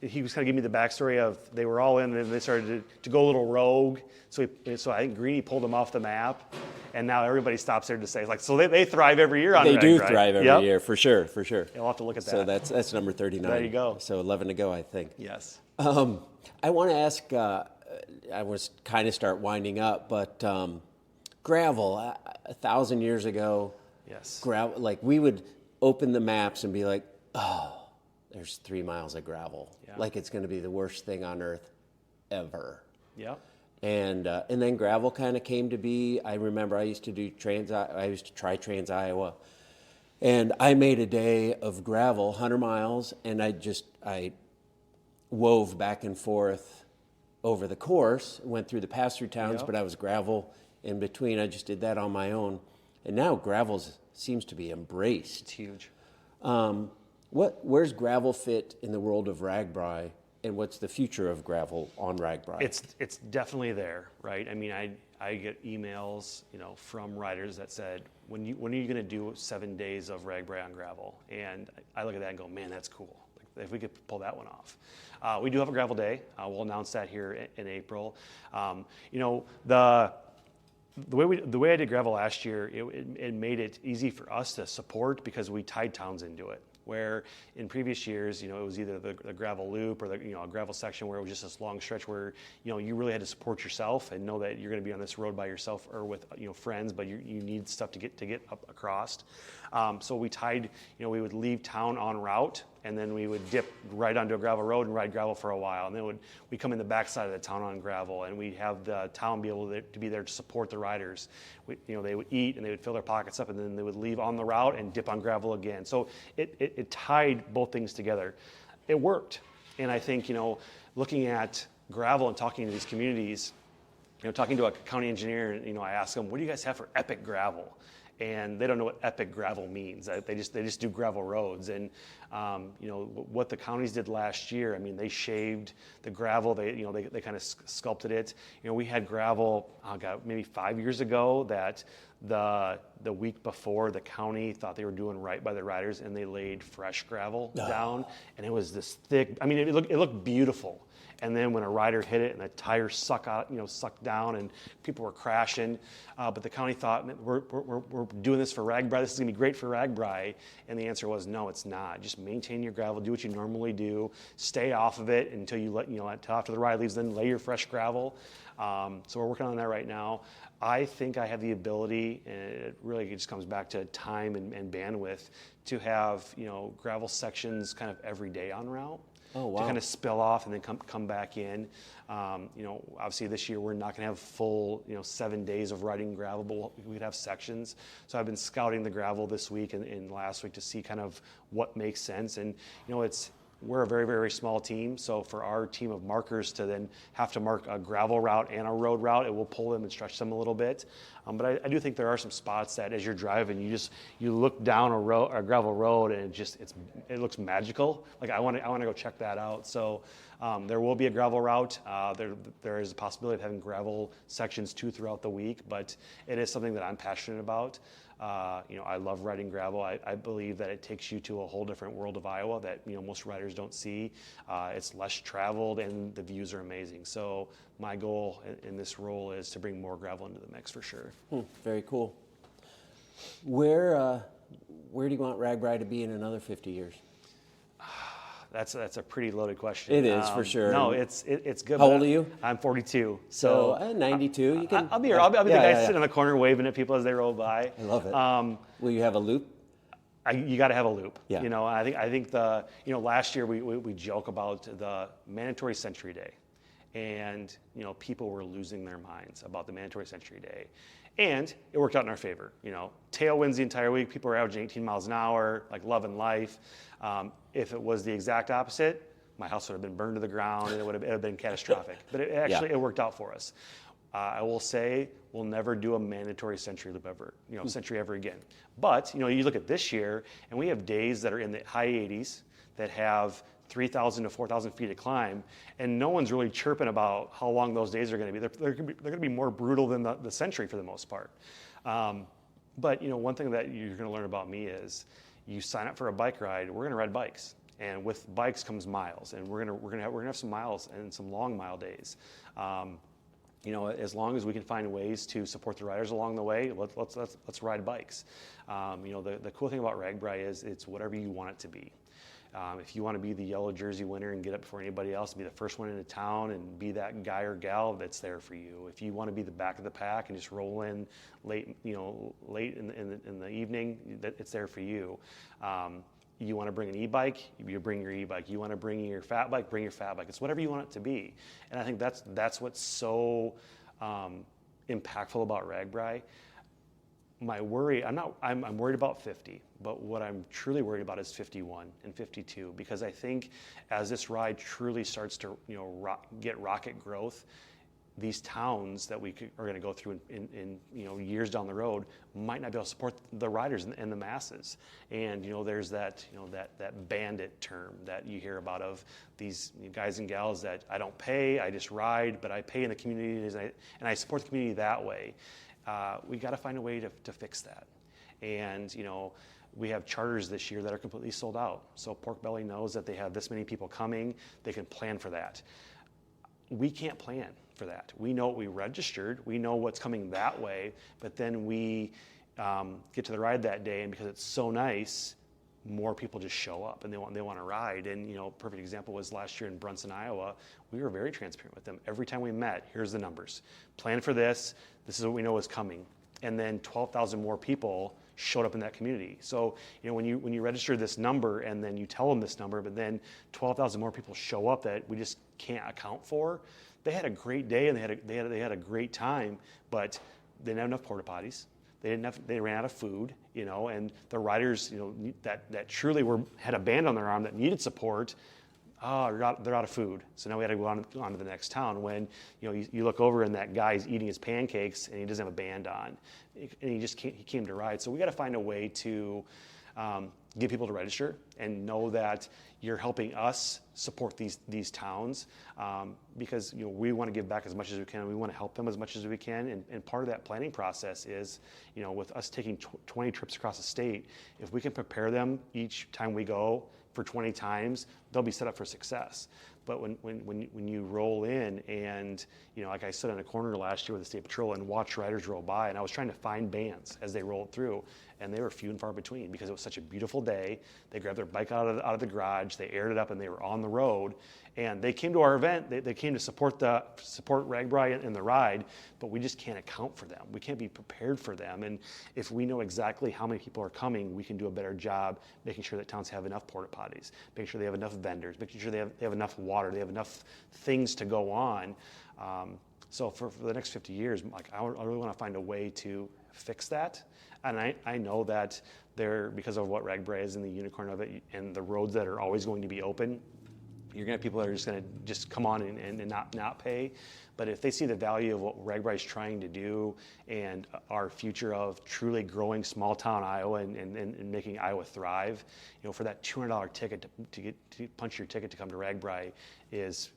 he was kind of giving me the backstory of they were all in and they started to go a little rogue. So I think Greeny pulled them off the map, and now everybody stops there to say so they thrive every year on They RAGBRAI. do thrive every year for sure. You'll have to look at that. So that's number 39. There you go. So 11 to go, I think. Yes. I want to ask. I was kind of start winding up, but gravel 1,000 years ago. Yes. Gravel, like we would open the maps and be like, oh, there's 3 miles of gravel. Yeah. Like it's going to be the worst thing on earth ever. Yeah. And then gravel kind of came to be. I remember I used to try Trans Iowa, and I made a day of gravel, 100 miles, and I wove back and forth over the course, went through the pass-through towns, but I was gravel in between. I just did that on my own, and now gravel seems to be embraced. It's huge. Where's gravel fit in the world of RAGBRAI? And what's the future of gravel on RAGBRAI? It's definitely there, right? I mean, I get emails, from riders that said, when are you going to do 7 days of RAGBRAI on gravel? And I look at that and go, man, that's cool. Like, if we could pull that one off. We do have a gravel day. We'll announce that here in April. The way I did gravel last year, it made it easy for us to support because we tied towns into it. Where in previous years, it was either the gravel loop or a gravel section where it was just this long stretch where, you really had to support yourself and know that you're going to be on this road by yourself or with, friends, but you need stuff to get up across. So we tied, we would leave town en route and then we would dip right onto a gravel road and ride gravel for a while. And then we'd come in the backside of the town on gravel and we'd have the town be able to be there to support the riders. They would eat and they would fill their pockets up and then they would leave on the route and dip on gravel again. So it tied both things together. It worked. And I think, looking at gravel and talking to these communities, talking to a county engineer, and, I ask them, what do you guys have for epic gravel? And they don't know what epic gravel means. They just do gravel roads. And what the counties did last year, I mean, they shaved the gravel. They kind of sculpted it. We had gravel, maybe 5 years ago that the week before the county thought they were doing right by the riders and they laid fresh gravel down, and it was this thick. I mean, it looked beautiful. And then when a rider hit it and the tires sucked down and people were crashing, but the county thought, we're doing this for RAGBRAI. This is gonna be great for RAGBRAI. And the answer was, no, it's not. Just maintain your gravel, do what you normally do, stay off of it until until after the ride leaves, then lay your fresh gravel. So we're working on that right now. I think I have the ability, and it really just comes back to time and bandwidth, to have gravel sections kind of every day on route. Oh, wow. to kind of spill off and then come back in. Obviously this year we're not going to have full 7 days of riding gravel, but we'd have sections. So I've been scouting the gravel this week and last week to see kind of what makes sense. And we're a very, very small team, so for our team of markers to then have to mark a gravel route and a road route, it will pull them and stretch them a little bit. But I do think there are some spots that as you're driving, you look down a gravel road and it looks magical. Like I want to go check that out. So there will be a gravel route. There is a possibility of having gravel sections too throughout the week, but it is something that I'm passionate about. I love riding gravel. I believe that it takes you to a whole different world of Iowa that most riders don't see. It's less traveled and the views are amazing. So my goal in this role is to bring more gravel into the mix for sure. Very cool. Where do you want RAGBRAI to be in another 50 years? That's a pretty loaded question. It is for sure. No, it's good. How old are you? I'm 42. So 92. You can. I'll be here. I'll be the guy sitting in the corner waving at people as they roll by. I love it. Will you have a loop? You got to have a loop. Yeah. I think the last year we joke about the mandatory Century Day, and people were losing their minds about the mandatory Century Day, and it worked out in our favor. Tailwinds the entire week. People were averaging 18 miles an hour, like loving life. If it was the exact opposite, my house would have been burned to the ground, and it would have been catastrophic. But it worked out for us. I will say we'll never do a mandatory century loop ever, century ever again. But you look at this year, and we have days that are in the high 80s that have 3,000 to 4,000 feet of climb, and no one's really chirping about how long those days are going to be. They're going to be more brutal than the century for the most part. But one thing that you're going to learn about me is you sign up for a bike ride. We're going to ride bikes, and with bikes comes miles, and we're going to have some miles and some long mile days. As long as we can find ways to support the riders along the way, let's ride bikes. The cool thing about RAGBRAI is it's whatever you want it to be. If you want to be the yellow jersey winner and get up before anybody else, be the first one into town and be that guy or gal, that's there for you. If you want to be the back of the pack and just roll in late in the evening, it's there for you. You want to bring an e-bike, you bring your e-bike. You want to bring your fat bike, bring your fat bike. It's whatever you want it to be. And I think that's what's so impactful about RAGBRAI. My worry, I'm worried about 50, but what I'm truly worried about is 51 and 52, because I think as this ride truly starts to get rocket growth, these towns that are going to go through in years down the road might not be able to support the riders and the masses. And there's that bandit term that you hear about of these guys and gals that I don't pay, I just ride, but I pay in the community and I support the community that way. We got to find a way to fix that. And we have charters this year that are completely sold out. So Pork Belly knows that they have this many people coming. They can plan for that. We can't plan for that. We know what we registered. We know what's coming that way. But then we get to the ride that day, and because it's so nice, more people just show up and they want to ride. And perfect example was last year in Brunson, Iowa. We were very transparent with them. Every time we met, here's the numbers. Plan for this. This is what we know is coming. And then 12,000 more people showed up in that community. So when you register this number and then you tell them this number, but then 12,000 more people show up that we just can't account for. They had a great day and they had a great time, but they didn't have enough porta potties. They ran out of food, and the riders, that truly had a band on their arm that needed support. They're out of food. So now we had to go on to the next town. When you look over and that guy's eating his pancakes and he doesn't have a band on, and he came to ride. So we got to find a way to get people to register and know that you're helping us support these towns, because we want to give back as much as we can. We want to help them as much as we can, and part of that planning process is with us taking 20 trips across the state. If we can prepare them each time we go for 20 times, they'll be set up for success. But when you roll in and like I stood in a corner last year with the State Patrol and watched riders roll by, and I was trying to find bands as they rolled through, and they were few and far between because it was such a beautiful day. They grabbed their bike out of the garage, they aired it up, and they were on the road. And they came to our event. They came to support RAGBRAI and the ride, but we just can't account for them. We can't be prepared for them. And if we know exactly how many people are coming, we can do a better job making sure that towns have enough porta potties, making sure they have enough vendors, making sure they have enough water, they have enough things to go on. So for the next 50 years, like I really want to find a way to fix that. And I know that because of what RAGBRAI is and the unicorn of it and the roads that are always going to be open, you're going to have people that are just going to just come on and not pay. But if they see the value of what RAGBRAI is trying to do and our future of truly growing small town Iowa and making Iowa thrive, for that $200 ticket to punch your ticket to come to RAGBRAI is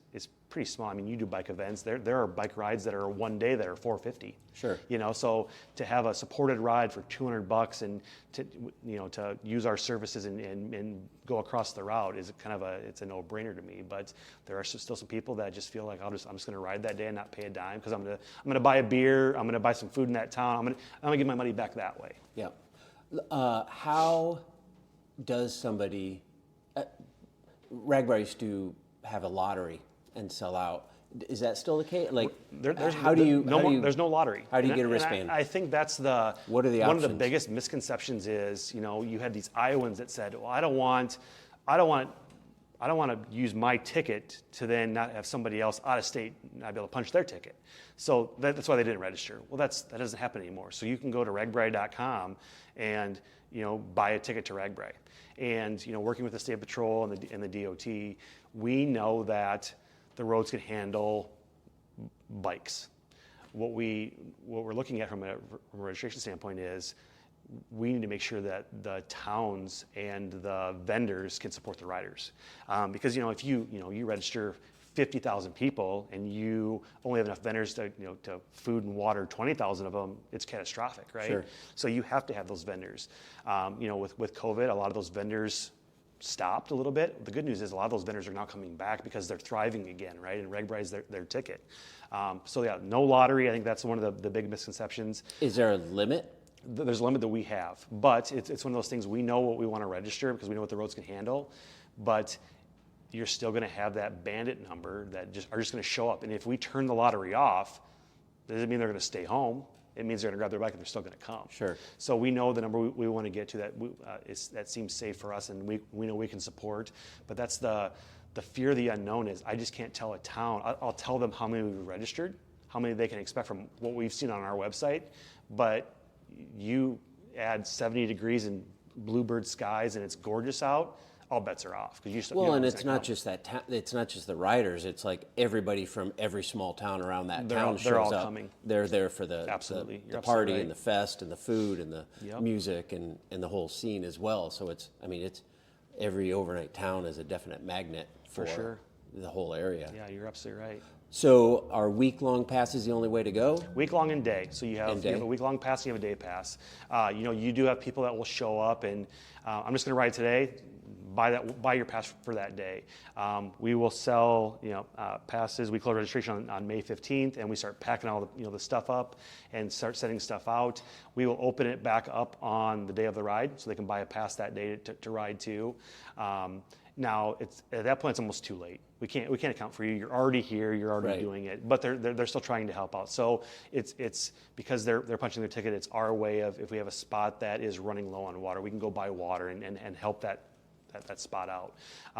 pretty small. I mean, you do bike events. There are bike rides that are one day that are $450. Sure. So to have a supported ride for $200 and to use our services and go across the route is it's a no-brainer to me. But there are still some people that just feel like I'm just going to ride that day and not pay a dime because I'm going to buy a beer. I'm going to buy some food in that town. I'm going to get my money back that way. Yeah. How does somebody? RAGBRAI used to have a lottery and sell out. Is that still the case? Like, there's no lottery. How do you get a wristband? I think that's what are the one options? of the biggest misconceptions is you had these Iowans that said, well, I don't want to use my ticket to then not have somebody else out of state not be able to punch their ticket. So that's why they didn't register. Well, that doesn't happen anymore. So you can go to ragbrai.com and buy a ticket to RAGBRAI. And working with the State Patrol and the DOT, we know that the roads can handle bikes. What we're looking at from a registration standpoint is we need to make sure that the towns and the vendors can support the riders. Because if you register 50,000 people and you only have enough vendors to food and water 20,000 of them, it's catastrophic, right? Sure. So you have to have those vendors. With COVID, a lot of those vendors stopped a little bit. The good news is a lot of those vendors are now coming back because they're thriving again, right? And RAGBRAI is their ticket. So yeah, no lottery. I think that's one of the big misconceptions. Is there a limit? There's a limit that we have, but it's one of those things. We know what we want to register because we know what the roads can handle, but you're still going to have that bandit number that are just going to show up. And if we turn the lottery off, that doesn't mean they're going to stay home. It means they're going to grab their bike and they're still going to come. Sure. So we know the number we want to get to that seems safe for us, and we know we can support. But that's the fear of the unknown is I just can't tell a town. I'll tell them how many we've registered, how many they can expect from what we've seen on our website. But you add 70 degrees and bluebird skies and it's gorgeous out, all bets are off. And it's not just that. It's not just the riders. It's like everybody from every small town around that town shows all up. Coming. They're there for the party right. and the fest and the food and the music and the whole scene as well. So it's every overnight town is a definite magnet for sure. The whole area. Yeah, you're absolutely right. So are week-long passes the only way to go? Week-long and day. So you have a week-long pass and you have a day pass. You do have people that will show up and I'm just going to ride today. Buy your pass for that day. We will sell passes. We close registration on May 15th, and we start packing all the stuff up and start sending stuff out. We will open it back up on the day of the ride, so they can buy a pass that day to ride too. Now at that point it's almost too late. We can't account for you. You're already here. You're already doing it. But they're still trying to help out. So it's because they're punching their ticket. It's our way of if we have a spot that is running low on water, we can go buy water and help that spot out.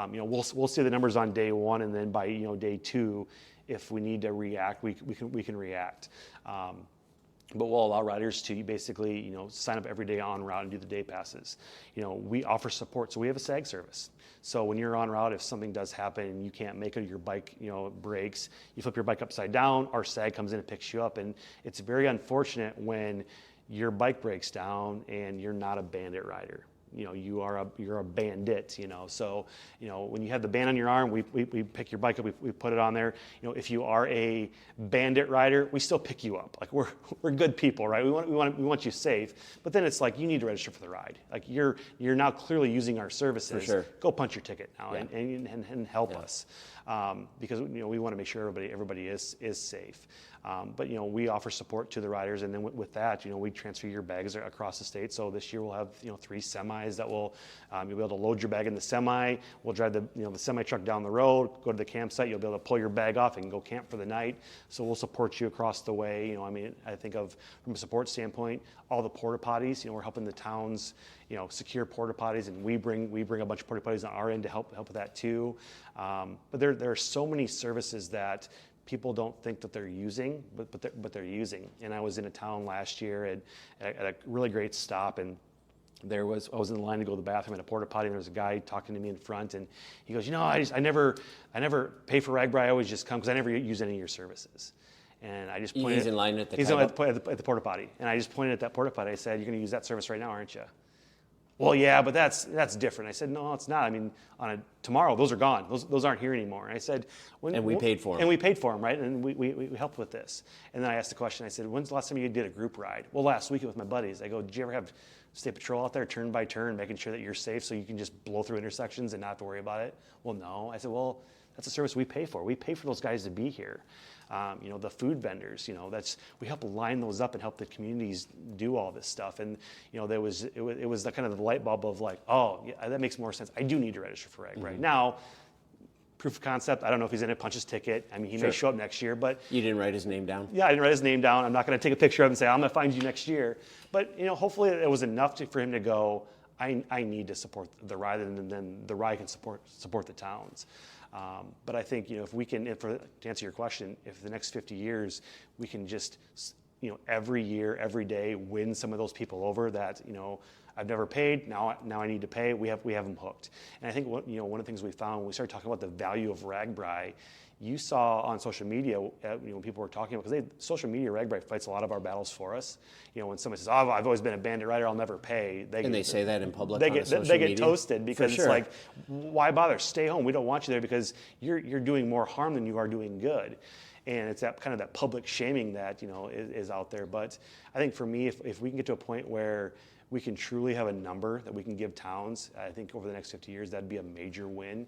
We'll see the numbers on day one, and then by day two, if we need to react, we can react. But we'll allow riders to basically sign up every day en route and do the day passes. We offer support, so we have a SAG service. So when you're en route, if something does happen and you can't make it, your bike breaks, you flip your bike upside down, our SAG comes in and picks you up, and it's very unfortunate when your bike breaks down and you're not a bandit rider. You're a bandit, So, when you have the band on your arm, we pick your bike up, we put it on there. If you are a bandit rider, we still pick you up. Like we're good people, right? We want you safe. But then it's like you need to register for the ride. Like you're now clearly using our services. For sure. Go punch your ticket now and help us. Because we want to make sure everybody is safe. But we offer support to the riders, and then with that, we transfer your bags across the state. So this year we'll have 3 semis that will you'll be able to load your bag in the semi. We'll drive the the semi truck down the road, go to the campsite. You'll be able to pull your bag off and go camp for the night. So we'll support you across the way. I think of from a support standpoint, all the porta potties. We're helping the towns secure porta potties, and we bring a bunch of porta potties on our end to help with that too. But there are so many services that people don't think that they're using, but they're using. And I was in a town last year at a really great stop, and I was in the line to go to the bathroom at a porta potty, and there was a guy talking to me in front, and he goes, I never pay for RAGBRAI. I always just come because I never use any of your services. And I just pointed. He's in line at the. He's at the porta potty, and I just pointed at that porta potty. I said, "You're going to use that service right now, aren't you?" Well, yeah, but that's different. I said, no, it's not. I mean, tomorrow, those are gone. Those aren't here anymore. And I said, and we paid for them. And we paid for them, right? And we helped with this. And then I asked the question. I said, when's the last time you did a group ride? Well, last week with my buddies. I go, did you ever have state patrol out there turn by turn, making sure that you're safe so you can just blow through intersections and not have to worry about it? Well, no. I said, well, that's a service we pay for. We pay for those guys to be here. The food vendors, we help line those up and help the communities do all this stuff. And it was the kind of the light bulb of like, oh, yeah, that makes more sense. I do need to register for RAGBRAI. Right now, proof of concept. I don't know if he's in it, punch his ticket. I mean, he may show up next year, but you didn't write his name down. Yeah, I didn't write his name down. I'm not going to take a picture of him and say I'm going to find you next year. But hopefully it was enough for him to go. I need to support the ride, and then the ride can support the towns. But I think if we can, to answer your question, if the next 50 years we can just every year, every day win some of those people over that I've never paid, now I need to pay. We have them hooked. And I think one of the things we found when we started talking about the value of RAGBRAI, you saw on social media when people were talking about, because social media, RAGBRAI fights a lot of our battles for us. When somebody says, "Oh, I've always been a bandit rider, I'll never pay," they say that in public. They get get toasted because it's like, why bother? Stay home. We don't want you there because you're doing more harm than you are doing good. And it's that kind of that public shaming that is out there. But I think for me, if we can get to a point where we can truly have a number that we can give towns, I think over the next 50 years, that'd be a major win.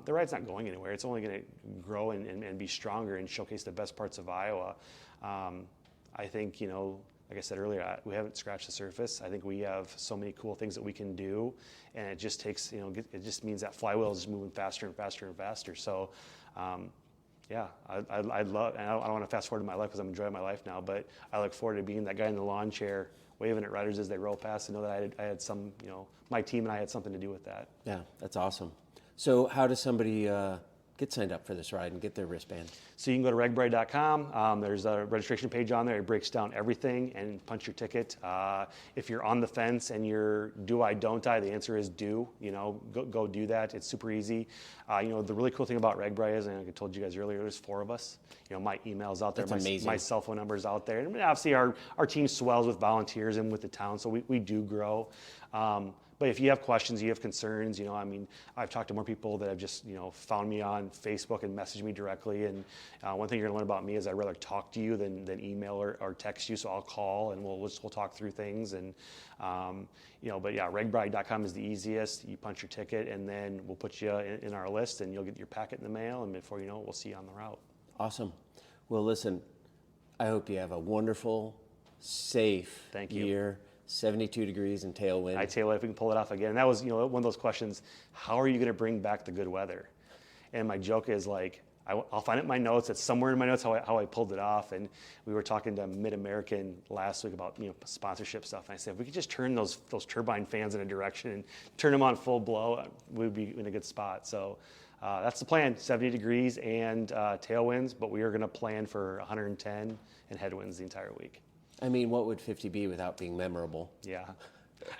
The ride's not going anywhere. It's only going to grow and be stronger and showcase the best parts of Iowa. I think, like I said earlier, we haven't scratched the surface. I think we have so many cool things that we can do, and it just takes, it just means that flywheel is just moving faster and faster and faster. So, yeah, I'd love, and I don't want to fast forward to my life because I'm enjoying my life now, but I look forward to being that guy in the lawn chair waving at riders as they roll past and know that I had some, my team and I had something to do with that. Yeah, that's awesome. So how does somebody get signed up for this ride and get their wristband? So you can go to ragbrai.com. There's a registration page on there. It breaks down everything and punch your ticket. If you're on the fence and you're do I, don't I, the answer is do. Go do that. It's super easy. The really cool thing about RAGBRAI is, and like I told you guys earlier, there's 4 of us. My email's out there. That's amazing. My cell phone number's out there. And obviously our team swells with volunteers and with the town, so we do grow. But if you have questions, you have concerns, I've talked to more people that have just, found me on Facebook and messaged me directly. And one thing you're gonna learn about me is I'd rather talk to you than email or text you. So I'll call and we'll talk through things. And, but yeah, ragbrai.com is the easiest. You punch your ticket and then we'll put you in our list and you'll get your packet in the mail. And before you know it, we'll see you on the route. Awesome. Well, listen, I hope you have a wonderful, safe year. 72 degrees and tailwind. I tell you what, if we can pull it off again. And that was, one of those questions, how are you going to bring back the good weather? And my joke is like, I'll find it in my notes. It's somewhere in my notes how I pulled it off. And we were talking to Mid-American last week about sponsorship stuff. And I said, if we could just turn those turbine fans in a direction and turn them on full blow, we'd be in a good spot. So that's the plan, 70 degrees and tailwinds, but we are going to plan for 110 and headwinds the entire week. I mean, what would 50 be without being memorable? Yeah.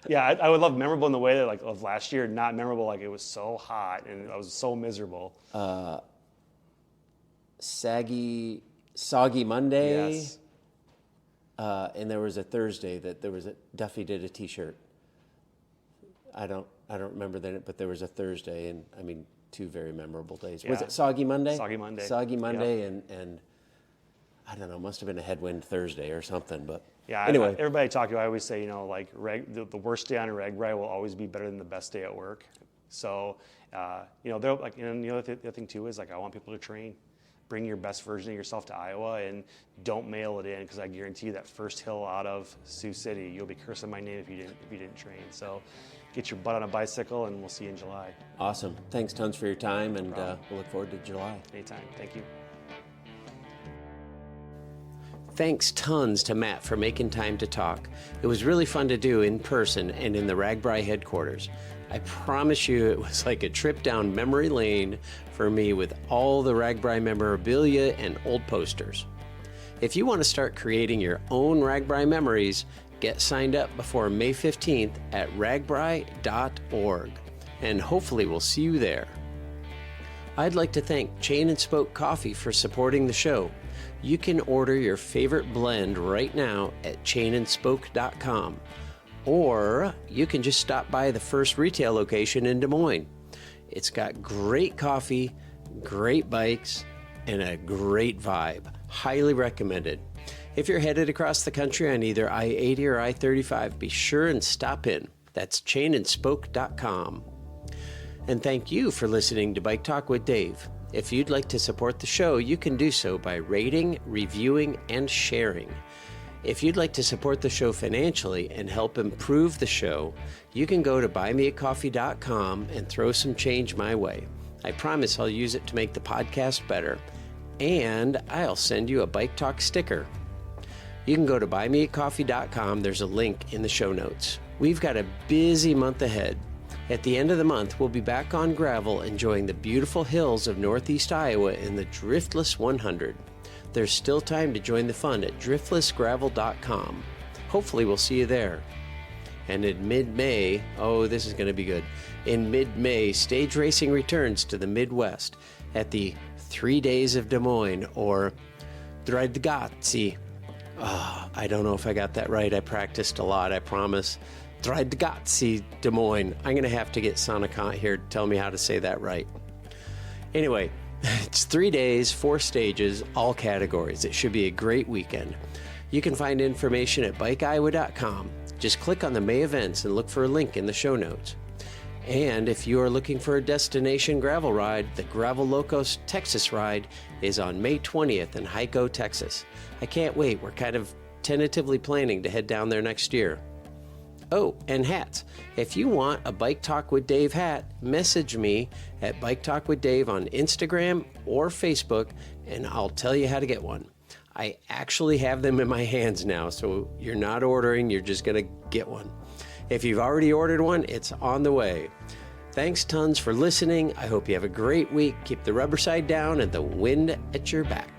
Yeah, I would love memorable in the way that of last year, not memorable like it was so hot and I was so miserable. Soggy Monday. Yes. And there was a Thursday that Duffy did a T-shirt. I don't remember that, but there was a Thursday, and I mean 2 very memorable days. Yeah. Was it Soggy Monday? Soggy Monday. Soggy Monday, yep. and I don't know, must have been a headwind Thursday or something, but yeah. Anyway, everybody I talk to, I always say, the worst day on a RAGBRAI will always be better than the best day at work. So, they're like, and the other thing too is like I want people to train. bring your best version of yourself to Iowa, and don't mail it in, because I guarantee you that first hill out of Sioux City, you'll be cursing my name if you didn't train. So get your butt on a bicycle, and we'll see you in July. Awesome. Thanks tons for your time, and we'll look forward to July. Anytime. Thank you. Thanks tons to Matt for making time to talk. It was really fun to do in person and in the RAGBRAI headquarters. I promise you it was like a trip down memory lane for me with all the RAGBRAI memorabilia and old posters. If you want to start creating your own RAGBRAI memories, get signed up before May 15th at ragbrai.org, and hopefully we'll see you there. I'd like to thank Chain and Spoke Coffee for supporting the show. You can order your favorite blend right now at chainandspoke.com, or you can just stop by the first retail location in Des Moines. It's got great coffee, great bikes, and a great vibe. Highly recommended. If you're headed across the country on either I-80 or I-35, be sure and stop in. That's chainandspoke.com. And thank you for listening to Bike Talk with Dave. If you'd like to support the show, you can do so by rating, reviewing, and sharing. If you'd like to support the show financially and help improve the show, you can go to buymeacoffee.com and throw some change my way. I promise I'll use it to make the podcast better, and I'll send you a Bike Talk sticker. You can go to buymeacoffee.com. There's a link in the show notes. We've got a busy month ahead. At the end of the month, we'll be back on gravel enjoying the beautiful hills of Northeast Iowa in the Driftless 100. There's still time to join the fun at driftlessgravel.com. Hopefully we'll see you there. And in mid-May, oh, this is going to be good. In mid-May, stage racing returns to the Midwest at the 3 Days of Des Moines, or Dragdgatsi. I don't know if I got that right. I practiced a lot, I promise. Dragdgatsi Des Moines. I'm going to have to get Sonicant here to tell me how to say that right. Anyway, it's 3 days, 4 stages, all categories. It should be a great weekend. You can find information at bikeiowa.com. Just click on the May events and look for a link in the show notes. And if you are looking for a destination gravel ride, the Gravel Locos Texas Ride is on May 20th in Hico, Texas. I can't wait. We're kind of tentatively planning to head down there next year. Oh, and hats. If you want a Bike Talk with Dave hat, message me at Bike Talk with Dave on Instagram or Facebook, and I'll tell you how to get one. I actually have them in my hands now, so you're not ordering, you're just going to get one. If you've already ordered one, it's on the way. Thanks tons for listening. I hope you have a great week. Keep the rubber side down and the wind at your back.